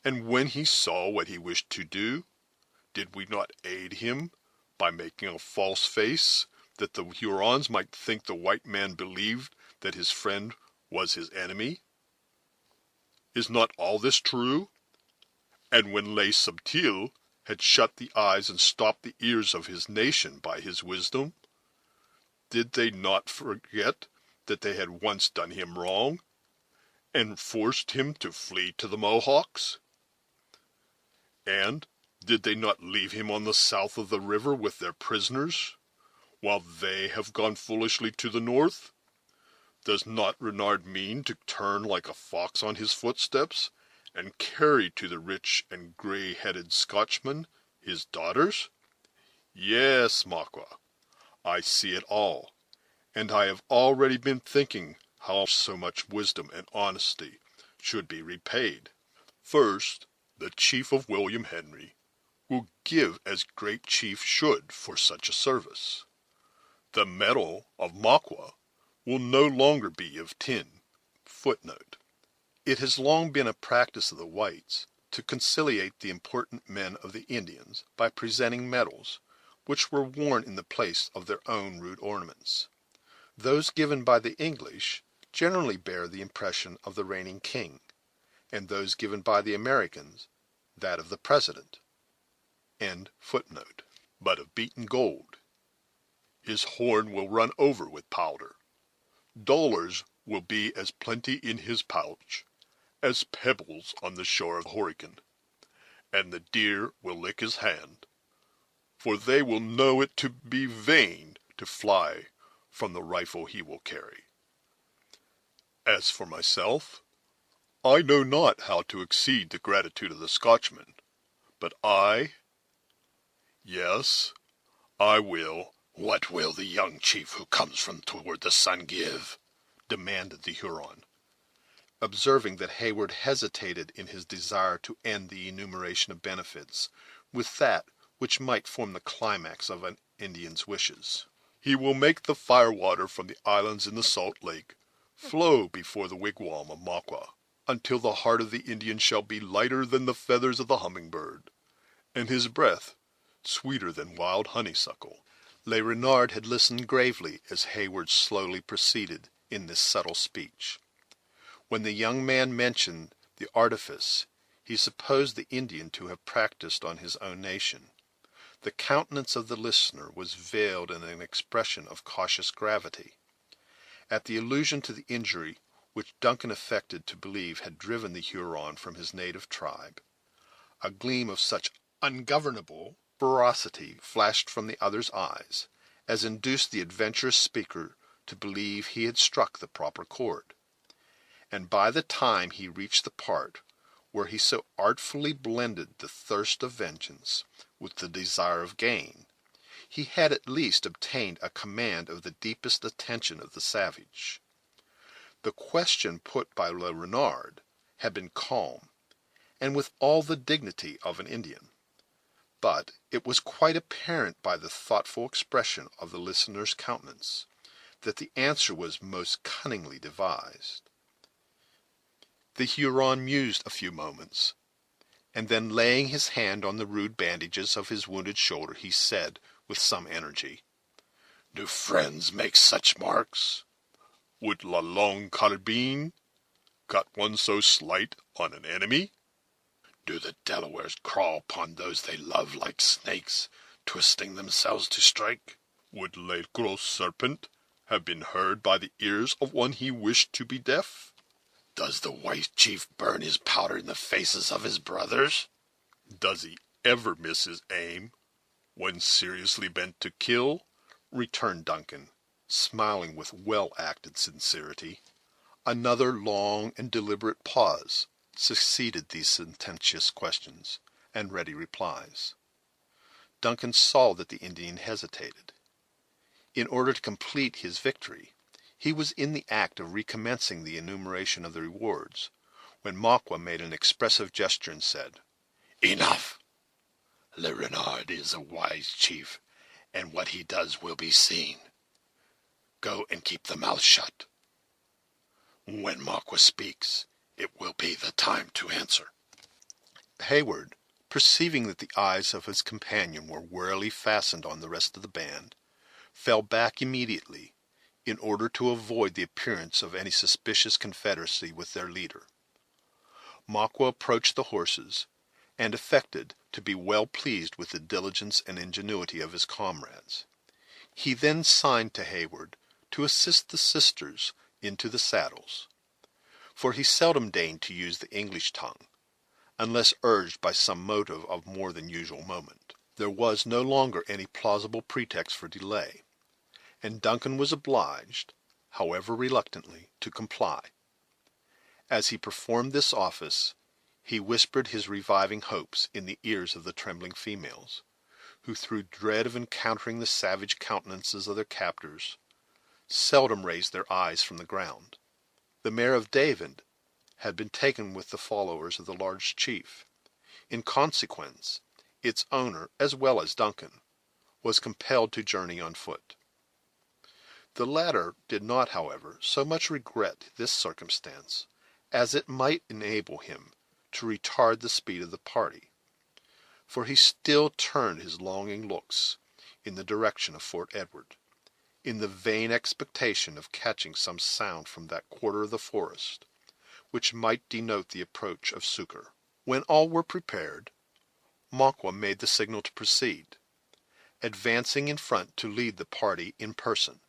And when he saw what he wished to do, did we not aid him by making a false face, that the Hurons might think the white man believed that his friend was his enemy? Is not all this true? And when Le Subtil had shut the eyes and stopped the ears of his nation by his wisdom, did they not forget that they had once done him wrong, and forced him to flee to the Mohawks? And did they not leave him on the south of the river with their prisoners, while they have gone foolishly to the north? Does not Renard mean to turn like a fox on his footsteps, and carry to the rich and gray-headed Scotchman his daughters? Yes, Maqua, I see it all, and I have already been thinking how so much wisdom and honesty should be repaid. First, the chief of William Henry will give as great chief should for such a service. The medal of Maqua will no longer be of tin. Footnote: It has long been a practice of the whites to conciliate the important men of the Indians by presenting medals, which were worn in the place of their own rude ornaments. Those given by the English generally bear the impression of the reigning king, and those given by the Americans that of the president. End footnote. But of beaten gold. His horn will run over with powder. Dollars will be as plenty in his pouch as pebbles on the shore of Horican, and the deer will lick his hand, for they will know it to be vain to fly from the rifle he will carry. As for myself, I know not how to exceed the gratitude of the Scotchman, but yes, I will." "What will the young chief who comes from toward the sun give?" demanded the Huron, observing that Heyward hesitated in his desire to end the enumeration of benefits with that which might form the climax of an Indian's wishes. "He will make the firewater from the islands in the Salt Lake flow before the wigwam of Maqua, until the heart of the Indian shall be lighter than the feathers of the hummingbird, and his breath sweeter than wild honeysuckle." Le Renard had listened gravely as Heyward slowly proceeded in this subtle speech. When the young man mentioned The artifice he supposed the Indian to have practiced on his own nation. The countenance of the listener was veiled in an expression of cautious gravity. At the allusion to the injury which Duncan affected to believe had driven the Huron from his native tribe, a gleam of such ungovernable ferocity flashed from the other's eyes as induced the adventurous speaker to believe he had struck the proper chord. And by the time he reached the part where he so artfully blended the thirst of vengeance with the desire of gain, he had at least obtained a command of the deepest attention of the savage. The question put by Le Renard had been calm, and with all the dignity of an Indian, but it was quite apparent by the thoughtful expression of the listener's countenance that the answer was most cunningly devised. The Huron mused a few moments, and then laying his hand on the rude bandages of his wounded shoulder, he said with some energy, "Do friends make such marks? Would la Longue Carabine cut one so slight on an enemy? Do the Delawares crawl upon those they love like snakes, twisting themselves to strike? Would le Gros Serpent have been heard by the ears of one he wished to be deaf? Does the white chief burn his powder in the faces of his brothers? Does he ever miss his aim when seriously bent to kill?" returned Duncan, smiling with well-acted sincerity. Another long and deliberate pause succeeded these sententious questions and ready replies. Duncan saw that the Indian hesitated. In order to complete his victory, he was in the act of recommencing the enumeration of the rewards, when Maqua made an expressive gesture and said, "Enough! Le Renard is a wise chief, and what he does will be seen. Go and keep the mouth shut. When Maqua speaks, it will be the time to answer." Hayward, perceiving that the eyes of his companion were warily fastened on the rest of the band, fell back immediately, in order to avoid the appearance of any suspicious confederacy with their leader. Maqua approached the horses, and affected to be well pleased with the diligence and ingenuity of his comrades. He then signed to Hayward to assist the sisters into the saddles, for he seldom deigned to use the English tongue, unless urged by some motive of more than usual moment. There was no longer any plausible pretext for delay, and Duncan was obliged, however reluctantly, to comply. As he performed this office, he whispered his reviving hopes in the ears of the trembling females, who, through dread of encountering the savage countenances of their captors, seldom raised their eyes from the ground. The mare of David had been taken with the followers of the large chief. In consequence, its owner, as well as Duncan, was compelled to journey on foot. The latter did not, however, so much regret this circumstance as it might enable him to retard the speed of the party, for he still turned his longing looks in the direction of Fort Edward, in the vain expectation of catching some sound from that quarter of the forest which might denote the approach of succor. When all were prepared, Maqua made the signal to proceed, advancing in front to lead the party in person.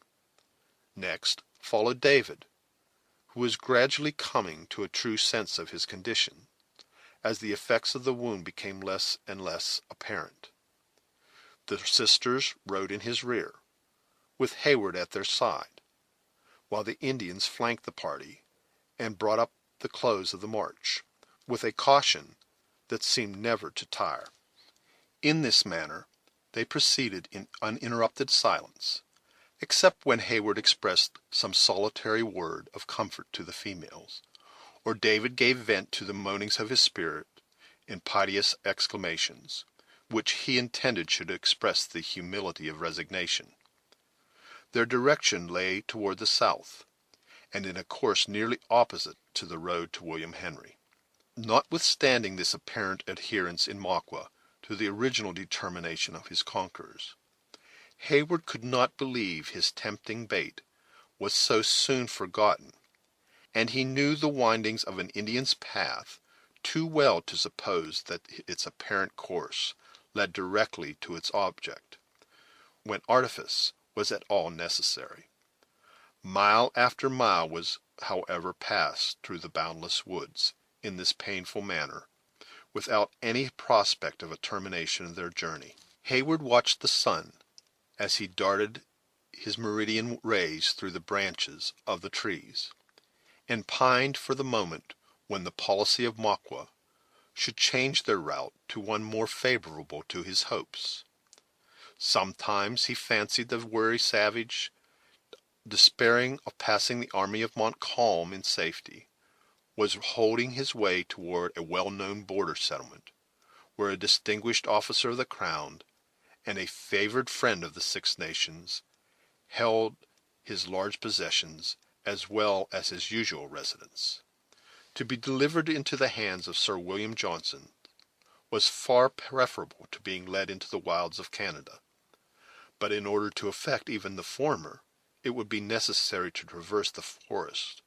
Next followed David, who was gradually coming to a true sense of his condition, as the effects of the wound became less and less apparent. The sisters rode in his rear, with Hayward at their side, while the Indians flanked the party and brought up the close of the march, with a caution that seemed never to tire. In this manner they proceeded in uninterrupted silence, except when Hayward expressed some solitary word of comfort to the females, or David gave vent to the moanings of his spirit in piteous exclamations, which he intended should express the humility of resignation. Their direction lay toward the south, and in a course nearly opposite to the road to William Henry. Notwithstanding this apparent adherence in Maqua to the original determination of his conquerors, Hayward could not believe his tempting bait was so soon forgotten, and he knew the windings of an Indian's path too well to suppose that its apparent course led directly to its object, when artifice was at all necessary. Mile after mile was, however, passed through the boundless woods in this painful manner, without any prospect of a termination of their journey. Hayward watched the sun as he darted his meridian rays through the branches of the trees, and pined for the moment when the policy of Maqua should change their route to one more favorable to his hopes. Sometimes he fancied the wary savage, despairing of passing the army of Montcalm in safety, was holding his way toward a well-known border settlement, where a distinguished officer of the crown and a favored friend of the Six Nations held his large possessions as well as his usual residence. To be delivered into the hands of Sir William Johnson was far preferable to being led into the wilds of Canada, but in order to effect even the former, it would be necessary to traverse the forest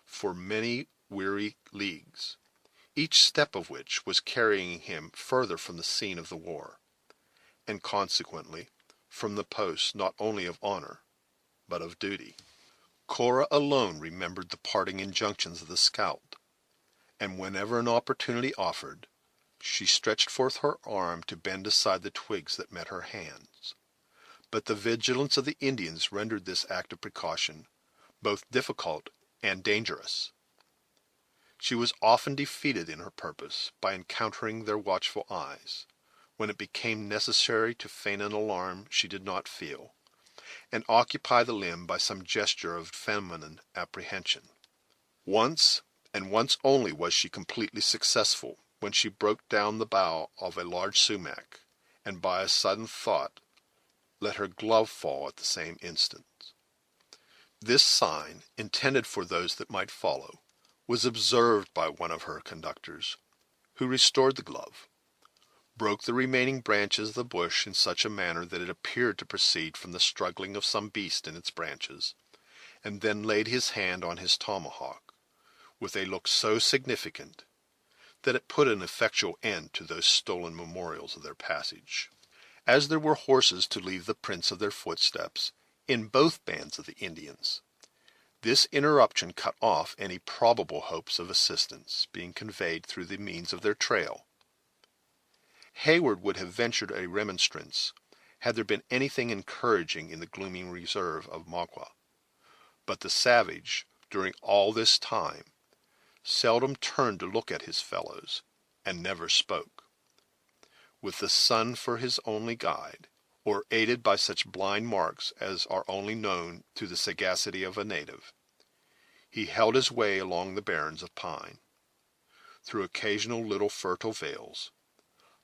for many weary leagues, each step of which was carrying him further from the scene of the war, and consequently from the post not only of honor, but of duty. Cora alone remembered the parting injunctions of the scout, and whenever an opportunity offered, she stretched forth her arm to bend aside the twigs that met her hands. But the vigilance of the Indians rendered this act of precaution both difficult and dangerous. She was often defeated in her purpose by encountering their watchful eyes, when it became necessary to feign an alarm she did not feel, and occupy the limb by some gesture of feminine apprehension. Once, and once only, was she completely successful, when she broke down the bough of a large sumac, and by a sudden thought let her glove fall at the same instant. This sign, intended for those that might follow, was observed by one of her conductors, who restored the glove, broke the remaining branches of the bush in such a manner that it appeared to proceed from the struggling of some beast in its branches, and then laid his hand on his tomahawk, with a look so significant that it put an effectual end to those stolen memorials of their passage. As there were horses to leave the prints of their footsteps in both bands of the Indians, this interruption cut off any probable hopes of assistance being conveyed through the means of their trail. Hayward would have ventured a remonstrance, had there been anything encouraging in the gloomy reserve of Maqua, but the savage, during all this time, seldom turned to look at his fellows, and never spoke. With the sun for his only guide, or aided by such blind marks as are only known to the sagacity of a native, he held his way along the barrens of pine, through occasional little fertile vales,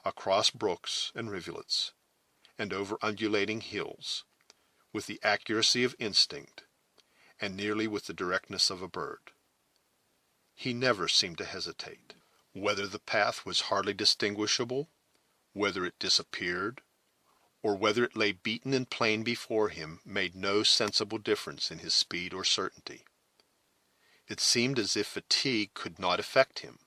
across brooks and rivulets, and over undulating hills, with the accuracy of instinct, and nearly with the directness of a bird. He never seemed to hesitate. Whether the path was hardly distinguishable, whether it disappeared, or whether it lay beaten and plain before him, made no sensible difference in his speed or certainty. It seemed as if fatigue could not affect him.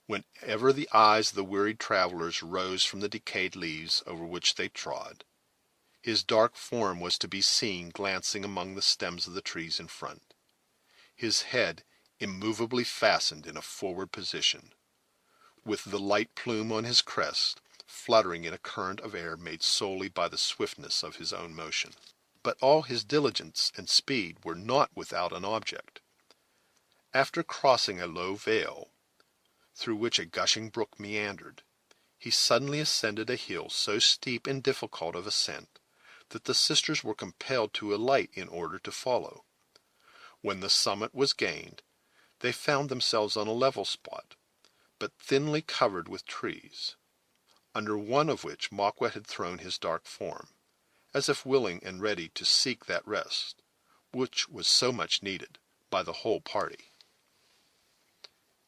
Whenever the eyes of the wearied travelers rose from the decayed leaves over which they trod, his dark form was to be seen glancing among the stems of the trees in front, his head immovably fastened in a forward position, with the light plume on his crest fluttering in a current of air made solely by the swiftness of his own motion. But all his diligence and speed were not without an object. After crossing a low vale, through which a gushing brook meandered, he suddenly ascended a hill so steep and difficult of ascent that the sisters were compelled to alight in order to follow. When the summit was gained, they found themselves on a level spot, but thinly covered with trees, under one of which Maqua had thrown his dark form, as if willing and ready to seek that rest, which was so much needed by the whole party.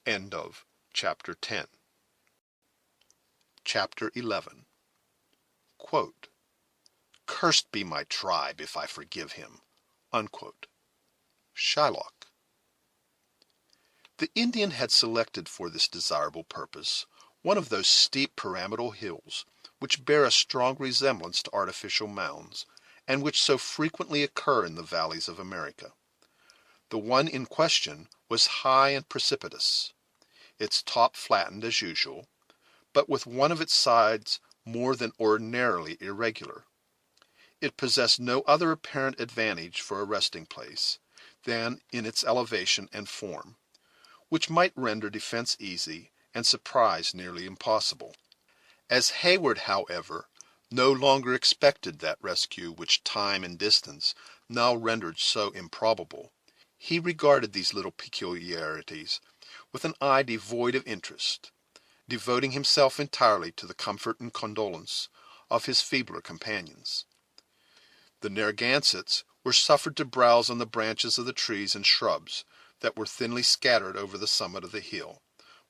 End of Chapter 10. Chapter 11. Quote, "Cursed be my tribe if I forgive him." Unquote. Shylock. The Indian had selected for this desirable purpose one of those steep pyramidal hills which bear a strong resemblance to artificial mounds, and which so frequently occur in the valleys of America. The one in question was high and precipitous, its top flattened as usual, but with one of its sides more than ordinarily irregular. It possessed no other apparent advantage for a resting place than in its elevation and form, which might render defense easy and surprise nearly impossible. As Hayward, however, no longer expected that rescue which time and distance now rendered so improbable, he regarded these little peculiarities with an eye devoid of interest, devoting himself entirely to the comfort and condolence of his feebler companions. The Narragansetts were suffered to browse on the branches of the trees and shrubs that were thinly scattered over the summit of the hill,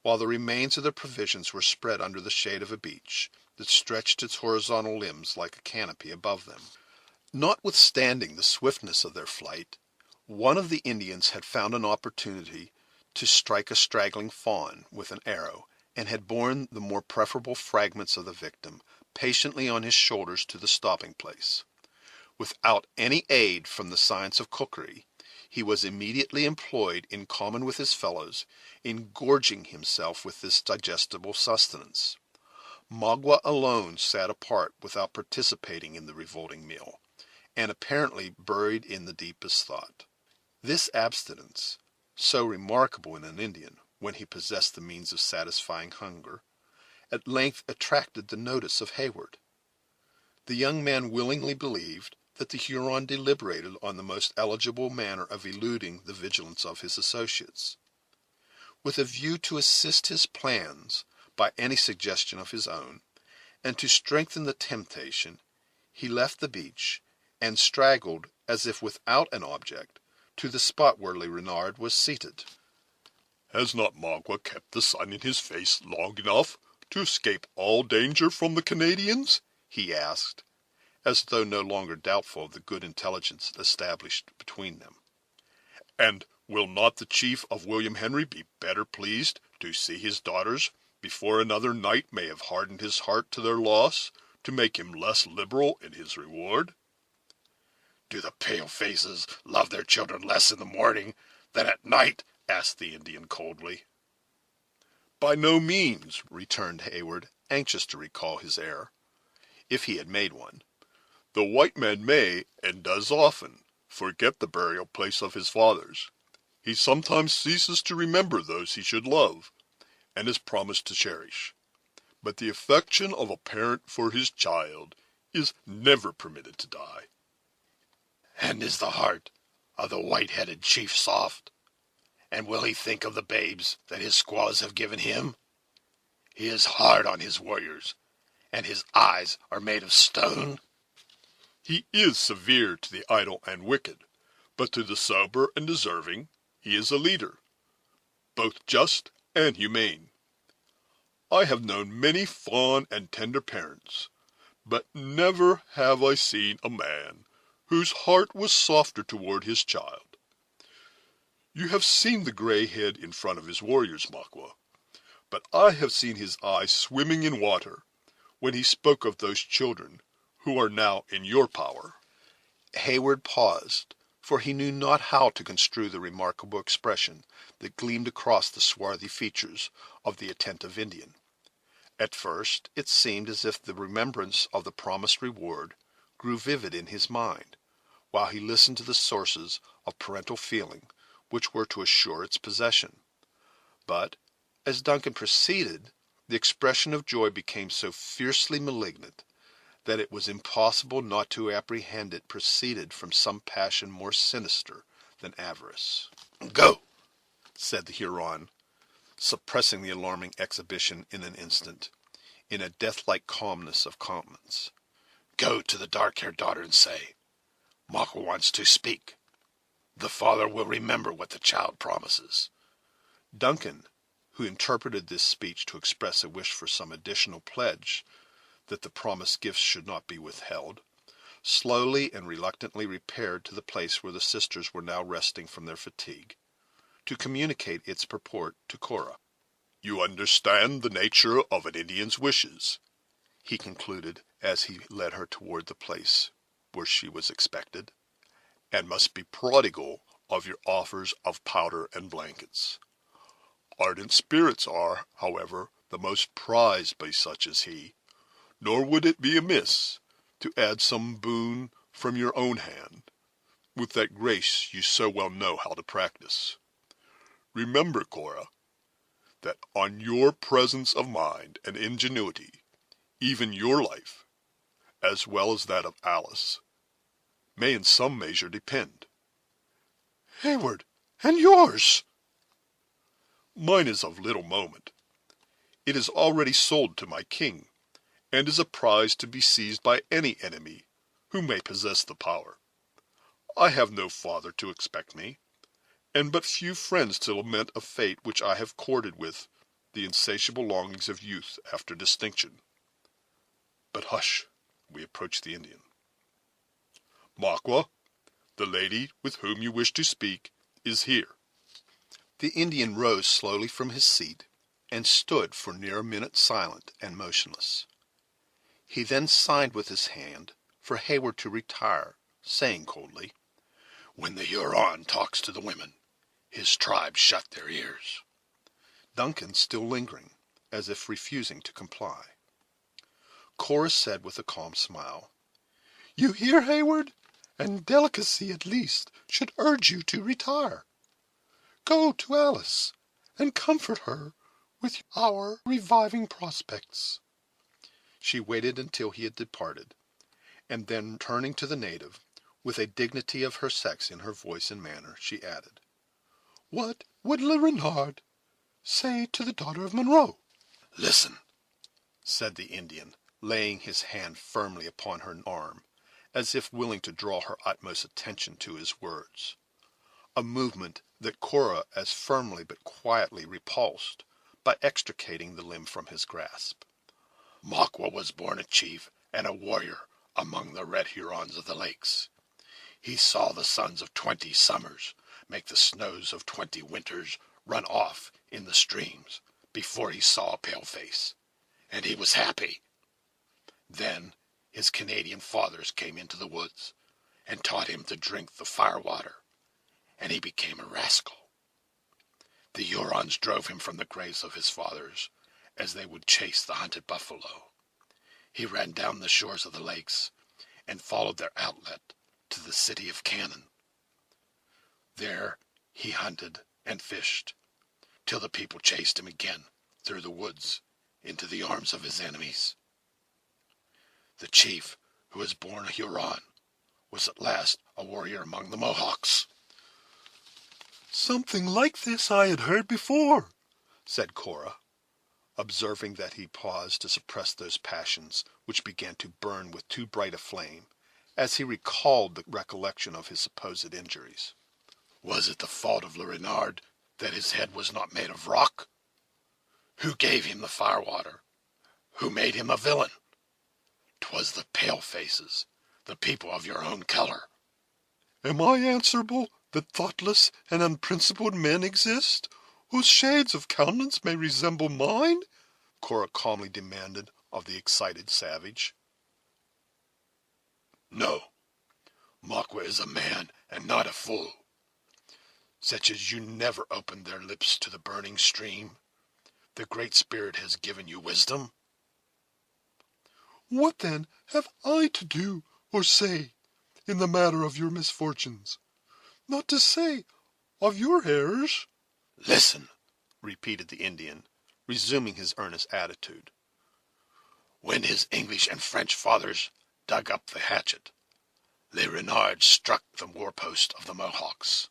while the remains of their provisions were spread under the shade of a beech that stretched its horizontal limbs like a canopy above them. Notwithstanding the swiftness of their flight, one of the Indians had found an opportunity to strike a straggling fawn with an arrow, and had borne the more preferable fragments of the victim patiently on his shoulders to the stopping place. Without any aid from the science of cookery, he was immediately employed, in common with his fellows, in gorging himself with this digestible sustenance. Magua alone sat apart without participating in the revolting meal, and apparently buried in the deepest thought. This abstinence, so remarkable in an Indian, when he possessed the means of satisfying hunger, at length attracted the notice of Hayward. The young man willingly believed that the Huron deliberated on the most eligible manner of eluding the vigilance of his associates. With a view to assist his plans by any suggestion of his own, and to strengthen the temptation, he left the beach, and straggled, as if without an object, to the spot where Le Renard was seated. Has not Magua kept the sun in his face long enough to escape all danger from the Canadians? He asked, as though no longer doubtful of the good intelligence established between them. And will not the chief of William Henry be better pleased to see his daughters before another night may have hardened his heart to their loss, to make him less liberal in his reward? Do the pale faces love their children less in the morning than at night? Asked the Indian coldly. By no means, returned Hayward, anxious to recall his error, if he had made one. The white man may, and does often, forget the burial place of his fathers. He sometimes ceases to remember those he should love, and has promised to cherish. But the affection of a parent for his child is never permitted to die. And is the heart of the white-headed chief soft? And will he think of the babes that his squaws have given him? He is hard on his warriors, and his eyes are made of stone. He is severe to the idle and wicked, but to the sober and deserving he is a leader, both just and humane. I have known many fond and tender parents, but never have I seen a man whose heart was softer toward his child. You have seen the gray head in front of his warriors, Magua, but I have seen his eyes swimming in water when he spoke of those children who are now in your power. Hayward paused, for he knew not how to construe the remarkable expression that gleamed across the swarthy features of the attentive Indian. At first it seemed as if the remembrance of the promised reward grew vivid in his mind, while he listened to the sources of parental feeling which were to assure its possession. But, as Duncan proceeded, the expression of joy became so fiercely malignant that it was impossible not to apprehend it proceeded from some passion more sinister than avarice. Go, said the Huron, suppressing the alarming exhibition in an instant, in a death-like calmness of countenance. Go to the dark-haired daughter and say, Magua wants to speak. The father will remember what the child promises. Duncan, who interpreted this speech to express a wish for some additional pledge that the promised gifts should not be withheld, slowly and reluctantly repaired to the place where the sisters were now resting from their fatigue. to communicate its purport to Cora. "You understand the nature of an Indian's wishes," he concluded as he led her toward the place where she was expected, "and must be prodigal of your offers of powder and blankets. Ardent spirits are, however, the most prized by such as he, nor would it be amiss to add some boon from your own hand, with that grace you so well know how to practice. Remember, Cora, that on your presence of mind and ingenuity, even your life, as well as that of Alice, may in some measure depend." Hayward, and yours? "Mine is of little moment. It is already sold to my king, and is a prize to be seized by any enemy who may possess the power. I have no father to expect me, and but few friends to lament a fate which I have courted with the insatiable longings of youth after distinction. But hush, we approach the Indian. Maqua, the lady with whom you wish to speak is here." The Indian rose slowly from his seat, and stood for near a minute silent and motionless. He then signed with his hand for Hayward to retire, saying coldly, "When the Huron talks to the women, his tribe shut their ears." Duncan still lingering, as if refusing to comply. Cora said with a calm smile, "You hear, Hayward, and delicacy at least should urge you to retire. Go to Alice, and comfort her with our reviving prospects." She waited until he had departed, and then turning to the native, with a dignity of her sex in her voice and manner, she added, "What would Le Renard say to the daughter of Monroe?" "Listen," said the Indian, laying his hand firmly upon her arm, as if willing to draw her utmost attention to his words, a movement that Cora as firmly but quietly repulsed by extricating the limb from his grasp. "Maqua was born a chief and a warrior among the red Hurons of the lakes. He saw the suns of 20 summers make the snows of 20 winters run off in the streams before he saw a paleface, and he was happy. Then his Canadian fathers came into the woods and taught him to drink the firewater, and he became a rascal. The Hurons drove him from the graves of his fathers as they would chase the hunted buffalo. He ran down the shores of the lakes and followed their outlet to the city of Cannon. There he hunted and fished till the people chased him again through the woods into the arms of his enemies. The chief, who was born a Huron, was at last a warrior among the Mohawks." "Something like this I had heard before," said Cora, observing that he paused to suppress those passions which began to burn with too bright a flame, as he recalled the recollection of his supposed injuries. "Was it the fault of Le Renard that his head was not made of rock? Who gave him the firewater? Who made him a villain? 'Twas the pale-faces, the people of your own color." "Am I answerable that thoughtless and unprincipled men exist, whose shades of countenance may resemble mine?" Cora calmly demanded of the excited savage. "No, Maqua is a man and not a fool. Such as you never opened their lips to the burning stream. The Great Spirit has given you wisdom." "What then have I to do or say in the matter of your misfortunes, not to say of your errors?" "Listen," repeated the Indian, resuming his earnest attitude. "When his English and French fathers dug up the hatchet, Le Renard struck the war-post of the Mohawks,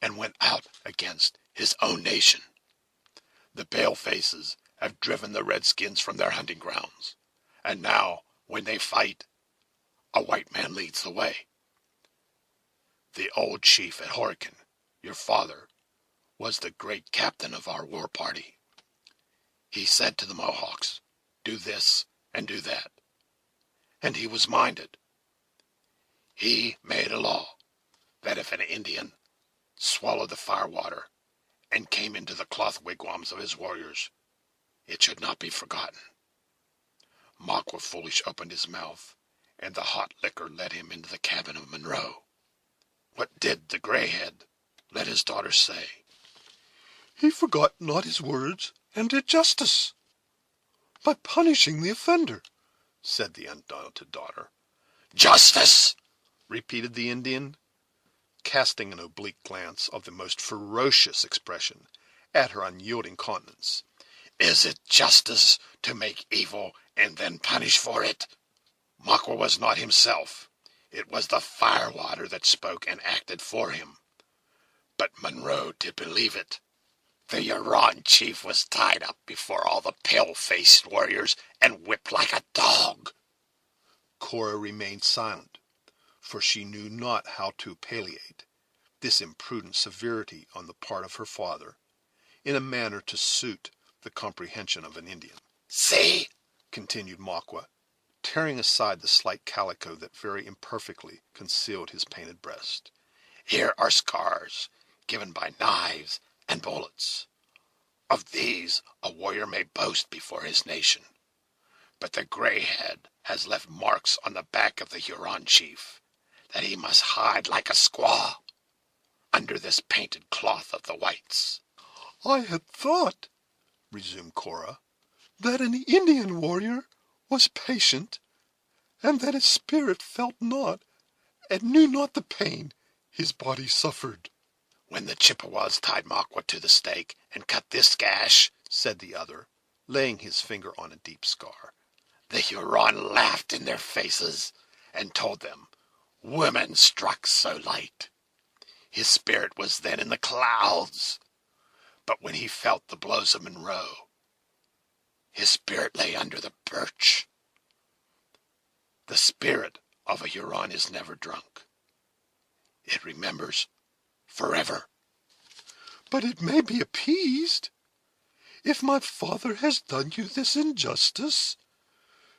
and went out against his own nation. The pale-faces have driven the redskins from their hunting grounds, and now, when they fight, a white man leads the way. The old chief at Horican, your father, was the great captain of our war party. He said to the Mohawks, 'Do this and do that,' and he was minded. He made a law that if an Indian swallowed the firewater, and came into the cloth wigwams of his warriors. It should not be forgotten. Makwa foolish opened his mouth, and the hot liquor led him into the cabin of Monroe. What did the greyhead let his daughter say? He forgot not his words, and did justice by punishing the offender, said the undaunted daughter. Justice! Repeated the Indian, casting an oblique glance of the most ferocious expression at her unyielding countenance. Is it justice to make evil and then punish for it? Makwa was not himself. It was the firewater that spoke and acted for him. But Monroe did believe it. The Huron chief was tied up before all the pale-faced warriors and whipped like a dog. Cora remained silent, for she knew not how to palliate this imprudent severity on the part of her father, in a manner to suit the comprehension of an Indian. See, continued Makwa, tearing aside the slight calico that very imperfectly concealed his painted breast. Here are scars given by knives and bullets. Of these a warrior may boast before his nation. But the greyhead has left marks on the back of the Huron chief that he must hide like a squaw under this painted cloth of the whites. I had thought, resumed Cora, that an Indian warrior was patient, and that his spirit felt not and knew not the pain his body suffered. When the Chippewas tied Makwa to the stake and cut this gash, said the other, laying his finger on a deep scar, the Huron laughed in their faces and told them women struck so light. His spirit was then in the clouds. But when he felt the blows of Monroe, his spirit lay under the birch. The spirit of a Huron is never drunk. It remembers forever. But it may be appeased. If my father has done you this injustice,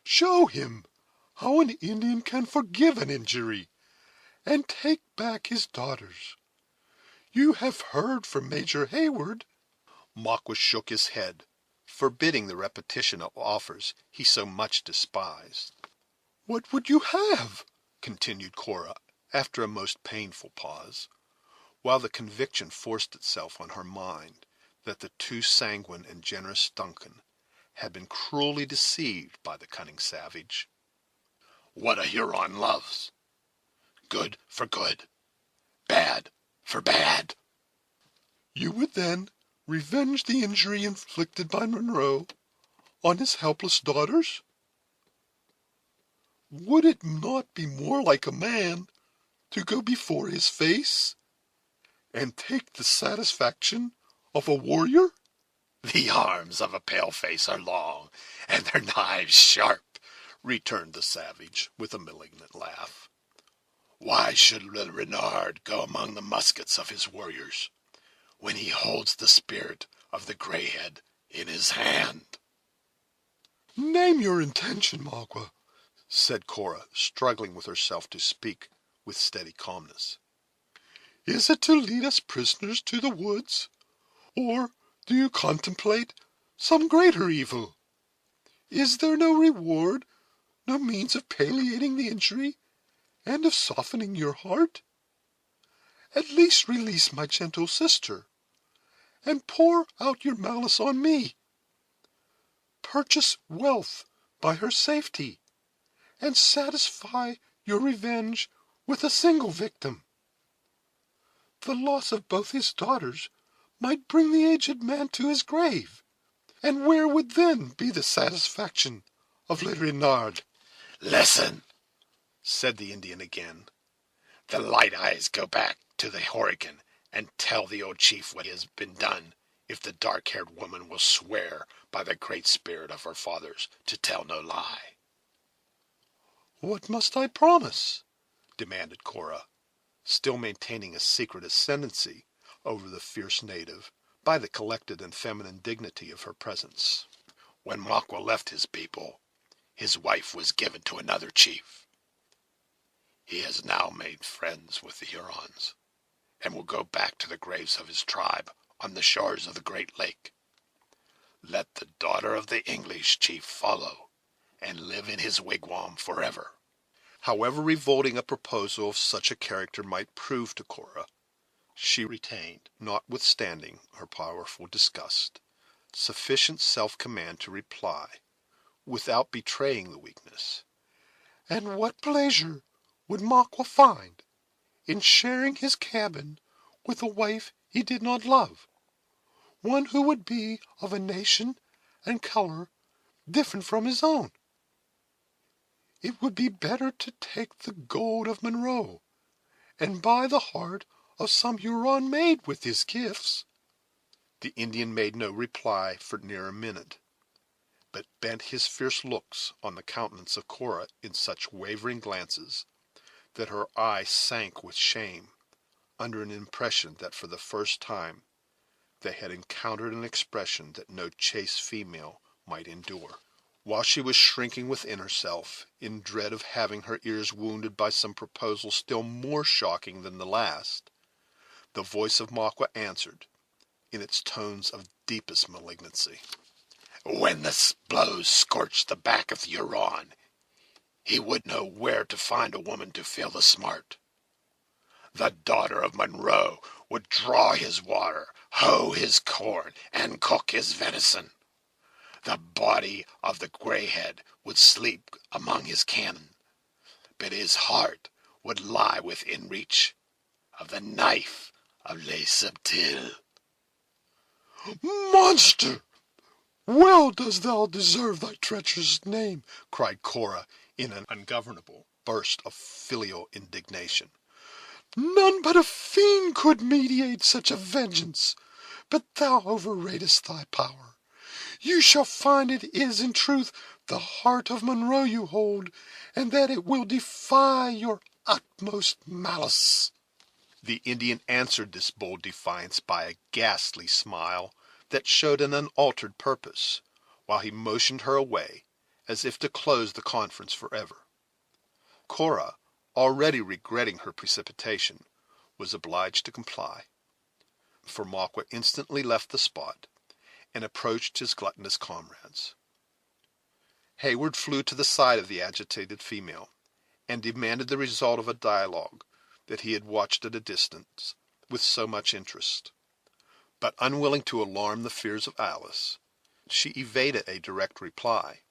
show him how an Indian can forgive an injury and take back his daughters. You have heard from Major Hayward. Makwa shook his head, forbidding the repetition of offers he so much despised. What would you have? Continued Cora, after a most painful pause, while the conviction forced itself on her mind that the too sanguine and generous Duncan had been cruelly deceived by the cunning savage. What a Huron loves. Good for good. Bad for bad. You would then revenge the injury inflicted by Monroe on his helpless daughters? Would it not be more like a man to go before his face and take the satisfaction of a warrior? The arms of a pale-face are long, and their knives sharp, returned the savage, with a malignant laugh. Why should Le Renard go among the muskets of his warriors, when he holds the spirit of the greyhead in his hand? Name your intention, Makwa, said Cora, struggling with herself to speak with steady calmness. Is it to lead us prisoners to the woods, or do you contemplate some greater evil? Is there no reward, no means of palliating the injury, and of softening your heart? At least release my gentle sister, and pour out your malice on me. Purchase wealth by her safety, and satisfy your revenge with a single victim. The loss of both his daughters might bring the aged man to his grave, and where would then be the satisfaction of Le Renard? Listen, said the Indian again. The light eyes go back to the Horican and tell the old chief what has been done, if the dark-haired woman will swear by the great spirit of her fathers to tell no lie. What must I promise? Demanded Cora, still maintaining a secret ascendancy over the fierce native by the collected and feminine dignity of her presence. When Makwa left his people, his wife was given to another chief. He has now made friends with the Hurons, and will go back to the graves of his tribe on the shores of the great lake. Let the daughter of the English chief follow, and live in his wigwam forever." However revolting a proposal of such a character might prove to Cora, she retained, notwithstanding her powerful disgust, sufficient self-command to reply, without betraying the weakness. "And what pleasure would Maqua find in sharing his cabin with a wife he did not love, one who would be of a nation and color different from his own? It would be better to take the gold of Monroe and buy the heart of some Huron maid with his gifts." The Indian made no reply for near a minute, but bent his fierce looks on the countenance of Cora in such wavering glances that her eye sank with shame under an impression that for the first time they had encountered an expression that no chaste female might endure. While she was shrinking within herself, in dread of having her ears wounded by some proposal still more shocking than the last, the voice of Maqua answered, in its tones of deepest malignancy: "When the blows scorch the back of the Huron, he would know where to find a woman to feel the smart. The daughter of Monroe would draw his water, hoe his corn, and cook his venison. The body of the grayhead would sleep among his cannon, but his heart would lie within reach of the knife of Les Subtils." "Monster! Well dost thou deserve thy treacherous name," cried Cora in an ungovernable burst of filial indignation. "None but a fiend could meditate such a vengeance. But thou overratest thy power. You shall find it is in truth the heart of Monroe you hold, and that it will defy your utmost malice." The Indian answered this bold defiance by a ghastly smile that showed an unaltered purpose, while he motioned her away, as if to close the conference forever. Cora, already regretting her precipitation, was obliged to comply, for Maqua instantly left the spot, and approached his gluttonous comrades. Heyward flew to the side of the agitated female, and demanded the result of a dialogue that he had watched at a distance with so much interest. But unwilling to alarm the fears of Alice, she evaded a direct reply,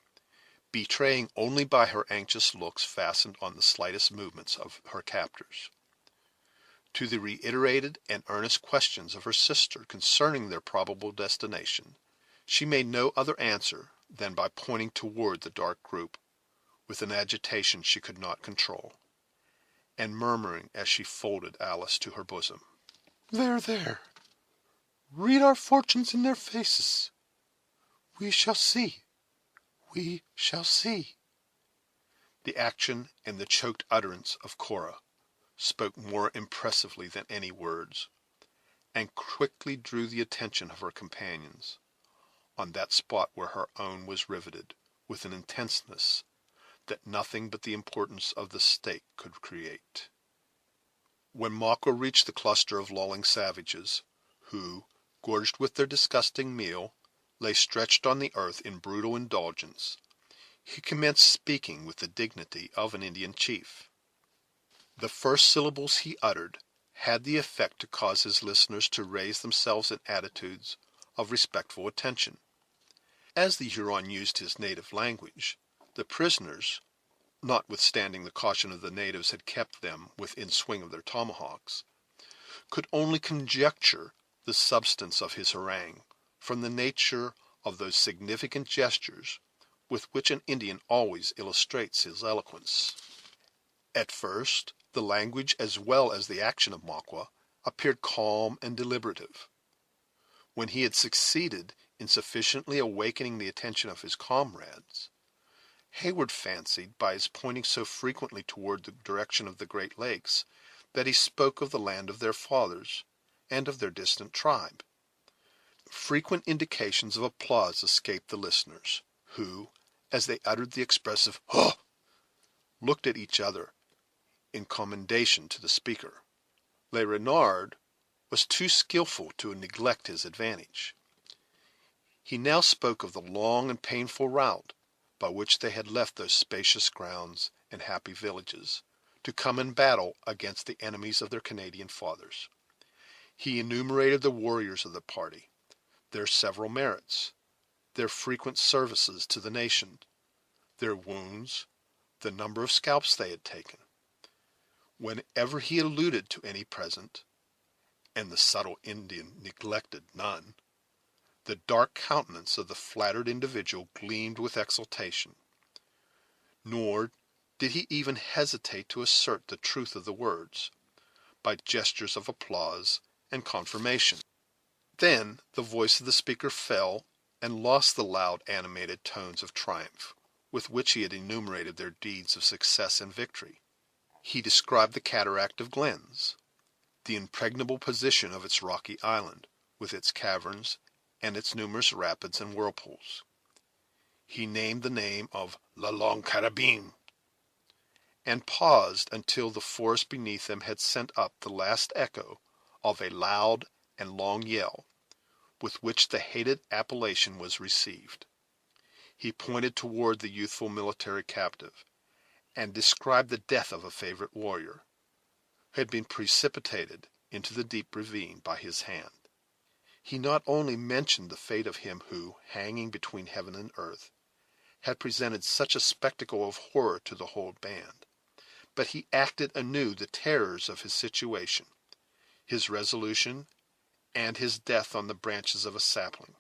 betraying only by her anxious looks fastened on the slightest movements of her captors. To the reiterated and earnest questions of her sister concerning their probable destination, she made no other answer than by pointing toward the dark group, with an agitation she could not control, and murmuring as she folded Alice to her bosom: "There, there! Read our fortunes in their faces. We shall see. We shall see." The action and the choked utterance of Cora spoke more impressively than any words, and quickly drew the attention of her companions on that spot where her own was riveted with an intenseness that nothing but the importance of the stake could create. When Maqua reached the cluster of lolling savages, who, gorged with their disgusting meal, lay stretched on the earth in brutal indulgence, he commenced speaking with the dignity of an Indian chief. The first syllables he uttered had the effect to cause his listeners to raise themselves in attitudes of respectful attention. As the Huron used his native language, the prisoners, notwithstanding the caution of the natives had kept them within swing of their tomahawks, could only conjecture the substance of his harangue from the nature of those significant gestures with which an Indian always illustrates his eloquence. At first, the language as well as the action of Maqua appeared calm and deliberative. When he had succeeded in sufficiently awakening the attention of his comrades, Heyward fancied, by his pointing so frequently toward the direction of the Great Lakes, that he spoke of the land of their fathers and of their distant tribe. Frequent indications of applause escaped the listeners, who, as they uttered the expressive "huh," looked at each other in commendation to the speaker. Le Renard, was too skilful to neglect his advantage. He now spoke of the long and painful route by which they had left those spacious grounds and happy villages, to come in battle against the enemies of their Canadian fathers. He enumerated the warriors of the party, their several merits, their frequent services to the nation, their wounds, the number of scalps they had taken. Whenever he alluded to any present, and the subtle Indian neglected none, the dark countenance of the flattered individual gleamed with exultation. Nor did he even hesitate to assert the truth of the words, by gestures of applause and confirmation. Then the voice of the speaker fell and lost the loud, animated tones of triumph with which he had enumerated their deeds of success and victory. He described the cataract of Glens, the impregnable position of its rocky island, with its caverns and its numerous rapids and whirlpools. He named the name of La Longue Carabine, and paused until the forest beneath them had sent up the last echo of a loud and long yell, with which the hated appellation was received. He pointed toward the youthful military captive, and described the death of a favorite warrior, who had been precipitated into the deep ravine by his hand. He not only mentioned the fate of him who, hanging between heaven and earth, had presented such a spectacle of horror to the whole band, but he acted anew the terrors of his situation, his resolution, and his death on the branches of a sapling.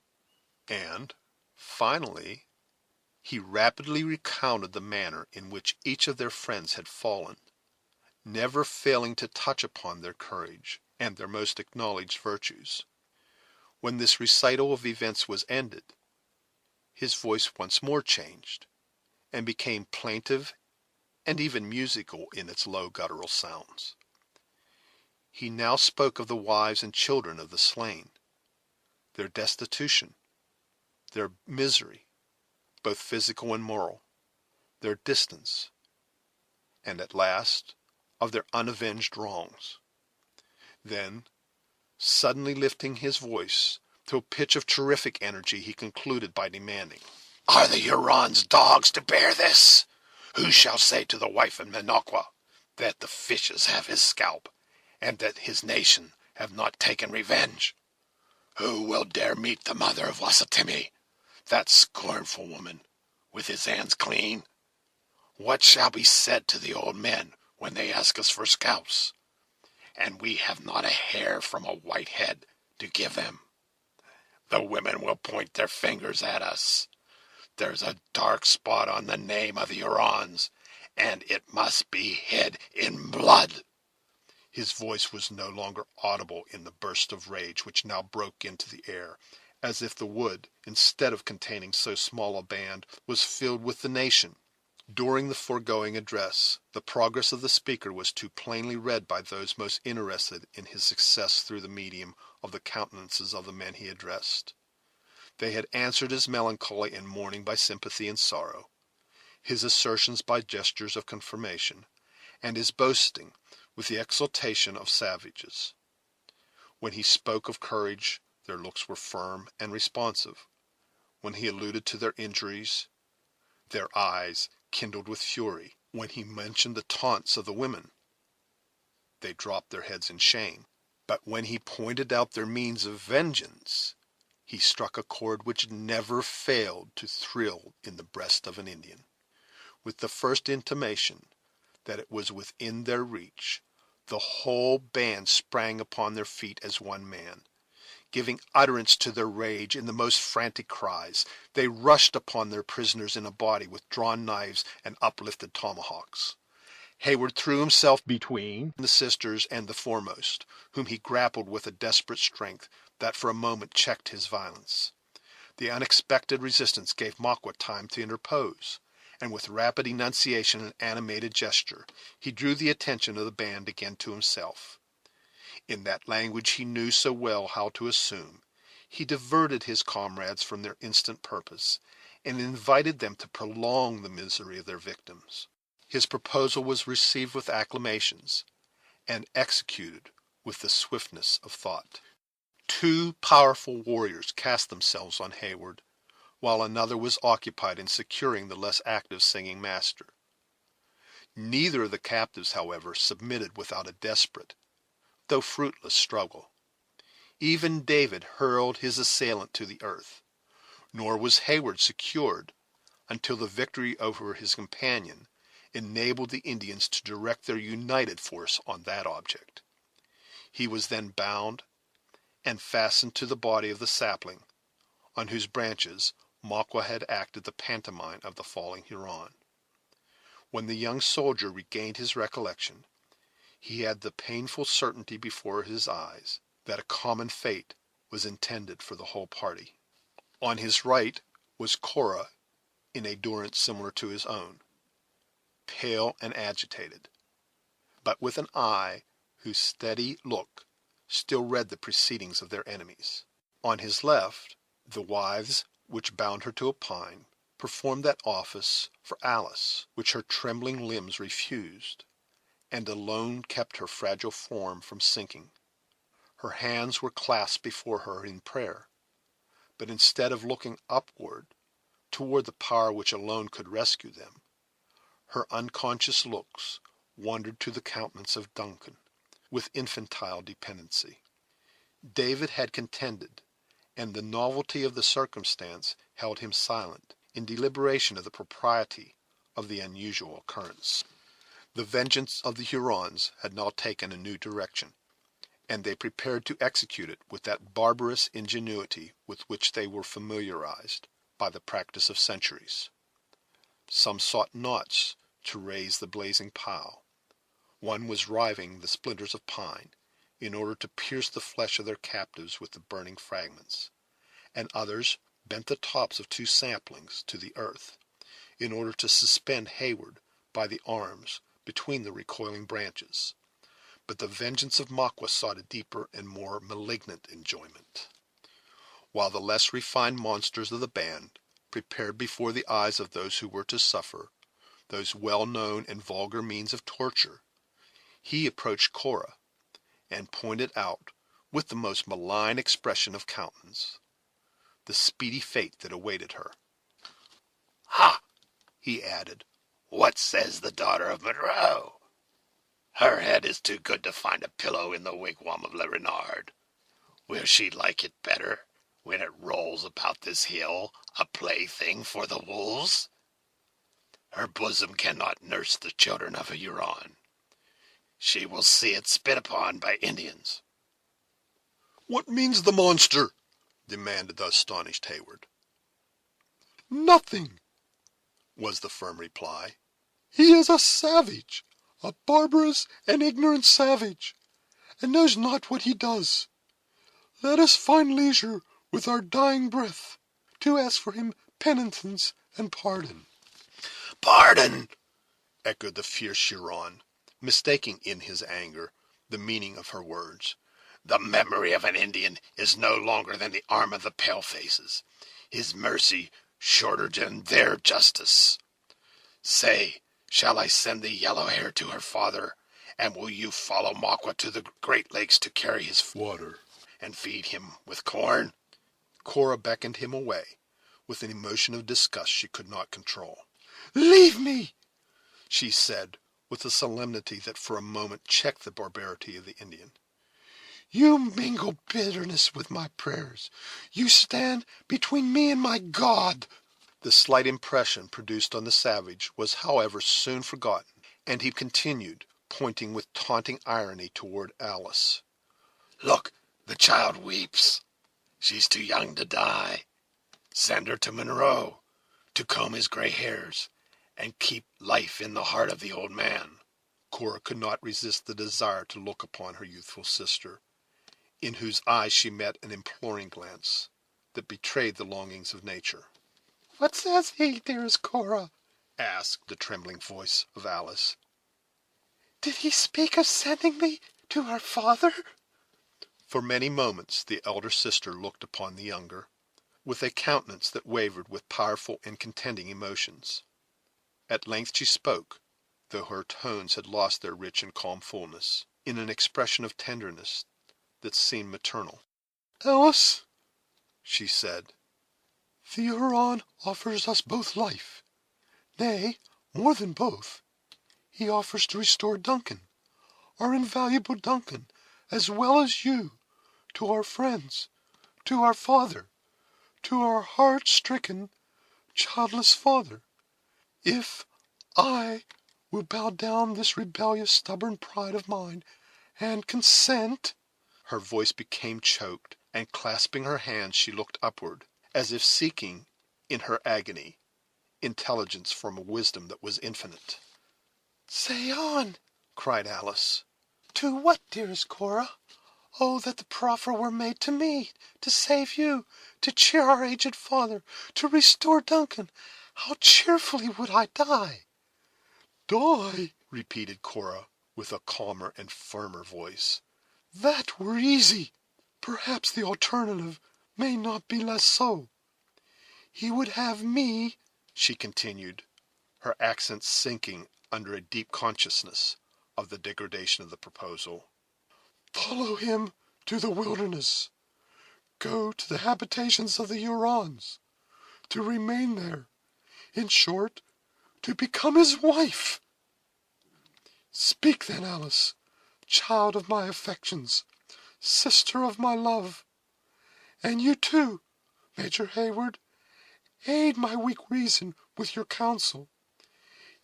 And, finally, he rapidly recounted the manner in which each of their friends had fallen, never failing to touch upon their courage and their most acknowledged virtues. When this recital of events was ended, his voice once more changed, and became plaintive and even musical in its low guttural sounds. He now spoke of the wives and children of the slain, their destitution, their misery, both physical and moral, their distance, and at last of their unavenged wrongs. Then, suddenly lifting his voice to a pitch of terrific energy, he concluded by demanding, "Are the Hurons dogs to bear this? Who shall say to the wife of Minocqua that the fishes have his scalp, and that his nation have not taken revenge? Who will dare meet the mother of Wasatimi, that scornful woman, with his hands clean? What shall be said to the old men when they ask us for scalps, and we have not a hair from a white head to give them? The women will point their fingers at us. There's a dark spot on the name of the Hurons, and it must be hid in blood." His voice was no longer audible in the burst of rage which now broke into the air, as if the wood, instead of containing so small a band, was filled with the nation. During the foregoing address, the progress of the speaker was too plainly read by those most interested in his success through the medium of the countenances of the men he addressed. They had answered his melancholy and mourning by sympathy and sorrow, his assertions by gestures of confirmation, and his boasting with the exultation of savages. When he spoke of courage, their looks were firm and responsive. When he alluded to their injuries, their eyes kindled with fury. When he mentioned the taunts of the women, they dropped their heads in shame. But when he pointed out their means of vengeance, he struck a chord which never failed to thrill in the breast of an Indian. With the first intimation that it was within their reach, the whole band sprang upon their feet as one man. Giving utterance to their rage in the most frantic cries, they rushed upon their prisoners in a body with drawn knives and uplifted tomahawks. Hayward threw himself between the sisters and the foremost, whom he grappled with a desperate strength that for a moment checked his violence. The unexpected resistance gave Makwa time to interpose, and with rapid enunciation and animated gesture, he drew the attention of the band again to himself. In that language he knew so well how to assume, he diverted his comrades from their instant purpose, and invited them to prolong the misery of their victims. His proposal was received with acclamations, and executed with the swiftness of thought. Two powerful warriors cast themselves on Heyward, while another was occupied in securing the less active singing master. Neither of the captives, however, submitted without a desperate, though fruitless, struggle. Even David hurled his assailant to the earth, nor was Heyward secured until the victory over his companion enabled the Indians to direct their united force on that object. He was then bound and fastened to the body of the sapling, on whose branches Maqua had acted the pantomime of the falling Huron. When the young soldier regained his recollection, he had the painful certainty before his eyes that a common fate was intended for the whole party. On his right was Cora, in a durance similar to his own, pale and agitated, but with an eye whose steady look still read the proceedings of their enemies. On his left, the withes which bound her to a pine performed that office for Alice which her trembling limbs refused, and alone kept her fragile form from sinking. Her hands were clasped before her in prayer, but instead of looking upward toward the power which alone could rescue them, her unconscious looks wandered to the countenance of Duncan with infantile dependency. David had contended, and the novelty of the circumstance held him silent in deliberation of the propriety of the unusual occurrence. The vengeance of the Hurons had now taken a new direction, and they prepared to execute it with that barbarous ingenuity with which they were familiarized by the practice of centuries. Some sought knots to raise the blazing pile. One was riving the splinters of pine in order to pierce the flesh of their captives with the burning fragments, and others bent the tops of two saplings to the earth in order to suspend Heyward by the arms between the recoiling branches. But the vengeance of Maqua sought a deeper and more malignant enjoyment. While the less refined monsters of the band prepared before the eyes of those who were to suffer those well-known and vulgar means of torture, he approached Cora and pointed out, with the most malign expression of countenance, the speedy fate that awaited her. "Ha!" he added, "what says the daughter of Monroe? Her head is too good to find a pillow in the wigwam of Le Renard. Will she like it better when it rolls about this hill, a plaything for the wolves? Her bosom cannot nurse the children of a Huron. She will see it spit upon by Indians." "What means the monster?" demanded the astonished Heyward. "Nothing," was the firm reply. "He is a savage, a barbarous and ignorant savage, and knows not what he does. Let us find leisure with our dying breath to ask for him penitence and pardon." "Pardon!" echoed the fierce Huron, mistaking in his anger the meaning of her words. "The memory of an Indian is no longer than the arm of the palefaces. His mercy shorter than their justice. Say, shall I send the yellow hair to her father, and will you follow Maqua to the Great Lakes to carry his Water. and feed him with corn?" Cora beckoned him away with an emotion of disgust she could not control. "Leave me," she said, with a solemnity that for a moment checked the barbarity of the Indian. "You mingle bitterness with my prayers. You stand between me and my God." The slight impression produced on the savage was, however, soon forgotten, and he continued, pointing with taunting irony toward Alice. "Look, the child weeps. She's too young to die. Send her to Monroe to comb his gray hairs and keep life in the heart of the old man." Cora could not resist the desire to look upon her youthful sister, in whose eyes she met an imploring glance that betrayed the longings of nature. "What says he, dearest Cora?" asked the trembling voice of Alice. "Did he speak of sending me to her father?" For many moments the elder sister looked upon the younger, with a countenance that wavered with powerful and contending emotions. At length she spoke, though her tones had lost their rich and calm fullness. in an expression of tenderness that seemed maternal. "Alice," she said, "the Huron offers us both life. Nay, more than both. He offers to restore Duncan, our invaluable Duncan, as well as you, to our friends, to our father, to our heart-stricken, childless father. If I will bow down this rebellious, stubborn pride of mine, and consent—" Her voice became choked, and clasping her hands she looked upward, as if seeking, in her agony, intelligence from a wisdom that was infinite. "Say on," cried Alice. "To what, dearest Cora? Oh, that the proffer were made to me, to save you, to cheer our aged father, to restore Duncan! How cheerfully would I die!" "Die!" repeated Cora, with a calmer and firmer voice. "That were easy. Perhaps the alternative may not be less so. He would have me," she continued, her accents sinking under a deep consciousness of the degradation of the proposal, "follow him to the wilderness, go to the habitations of the Hurons, to remain there, in short, to become his wife. Speak then, Alice, child of my affections, sister of my love. And you too, Major Hayward, aid my weak reason with your counsel.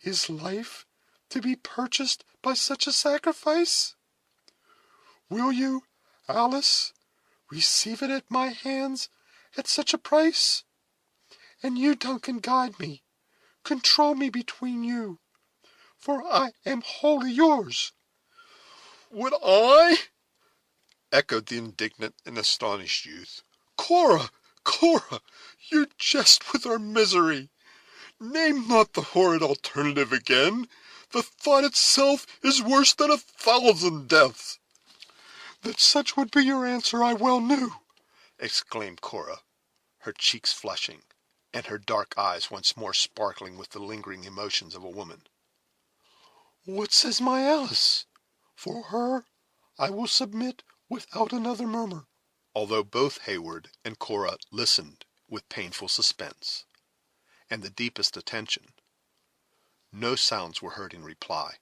Is life to be purchased by such a sacrifice? Will you, Alice, receive it at my hands at such a price? And you, Duncan, guide me, control me between you, for I am wholly yours." "Would I?" echoed the indignant and astonished youth. "Cora, Cora, you jest with our misery. Name not the horrid alternative again. The thought itself is worse than 1,000 deaths." "That such would be your answer I well knew," exclaimed Cora, her cheeks flushing, and her dark eyes once more sparkling with the lingering emotions of a woman. "What says my Alice? For her I will submit without another murmur." Although both Hayward and Cora listened with painful suspense and the deepest attention, no sounds were heard in reply.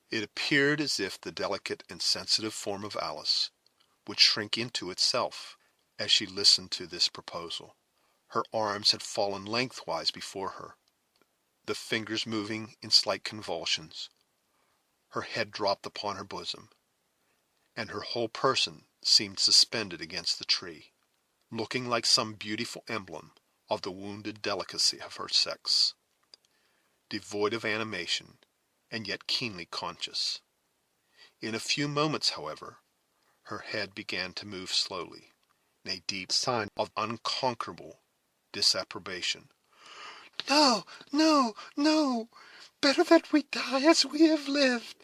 It appeared as if the delicate and sensitive form of Alice would shrink into itself as she listened to this proposal. Her arms had fallen lengthwise before her, the fingers moving in slight convulsions. Her head dropped upon her bosom, and her whole person seemed suspended against the tree, looking like some beautiful emblem of the wounded delicacy of her sex, devoid of animation, and yet keenly conscious. In a few moments, however, her head began to move slowly, in a deep sign of unconquerable disapprobation. "No, no, no! Better that we die as we have lived,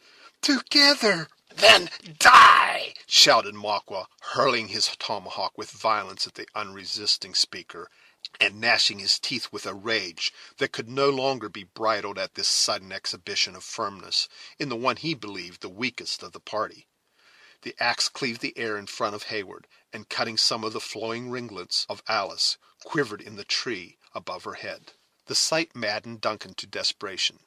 together." "Then die!" shouted Maqua, hurling his tomahawk with violence at the unresisting speaker, and gnashing his teeth with a rage that could no longer be bridled at this sudden exhibition of firmness in the one he believed the weakest of the party. The axe cleaved the air in front of Hayward, and cutting some of the flowing ringlets of Alice, quivered in the tree above her head. The sight maddened Duncan to desperation.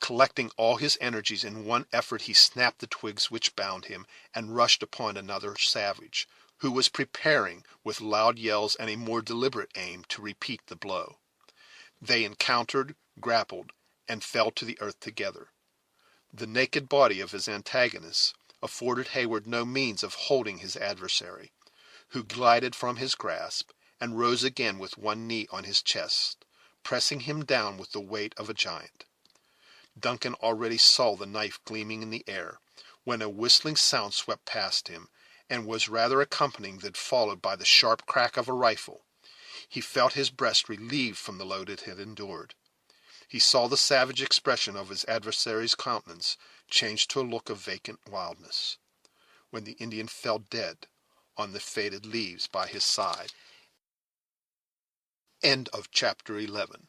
Collecting all his energies in one effort, he snapped the twigs which bound him, and rushed upon another savage, who was preparing, with loud yells and a more deliberate aim, to repeat the blow. They encountered, grappled, and fell to the earth together. The naked body of his antagonist afforded Hayward no means of holding his adversary, who glided from his grasp, and rose again with one knee on his chest, pressing him down with the weight of a giant. Duncan already saw the knife gleaming in the air, when a whistling sound swept past him, and was rather accompanied than followed by the sharp crack of a rifle. He felt his breast relieved from the load it had endured. He saw the savage expression of his adversary's countenance change to a look of vacant wildness, when the Indian fell dead on the faded leaves by his side. End of chapter 11.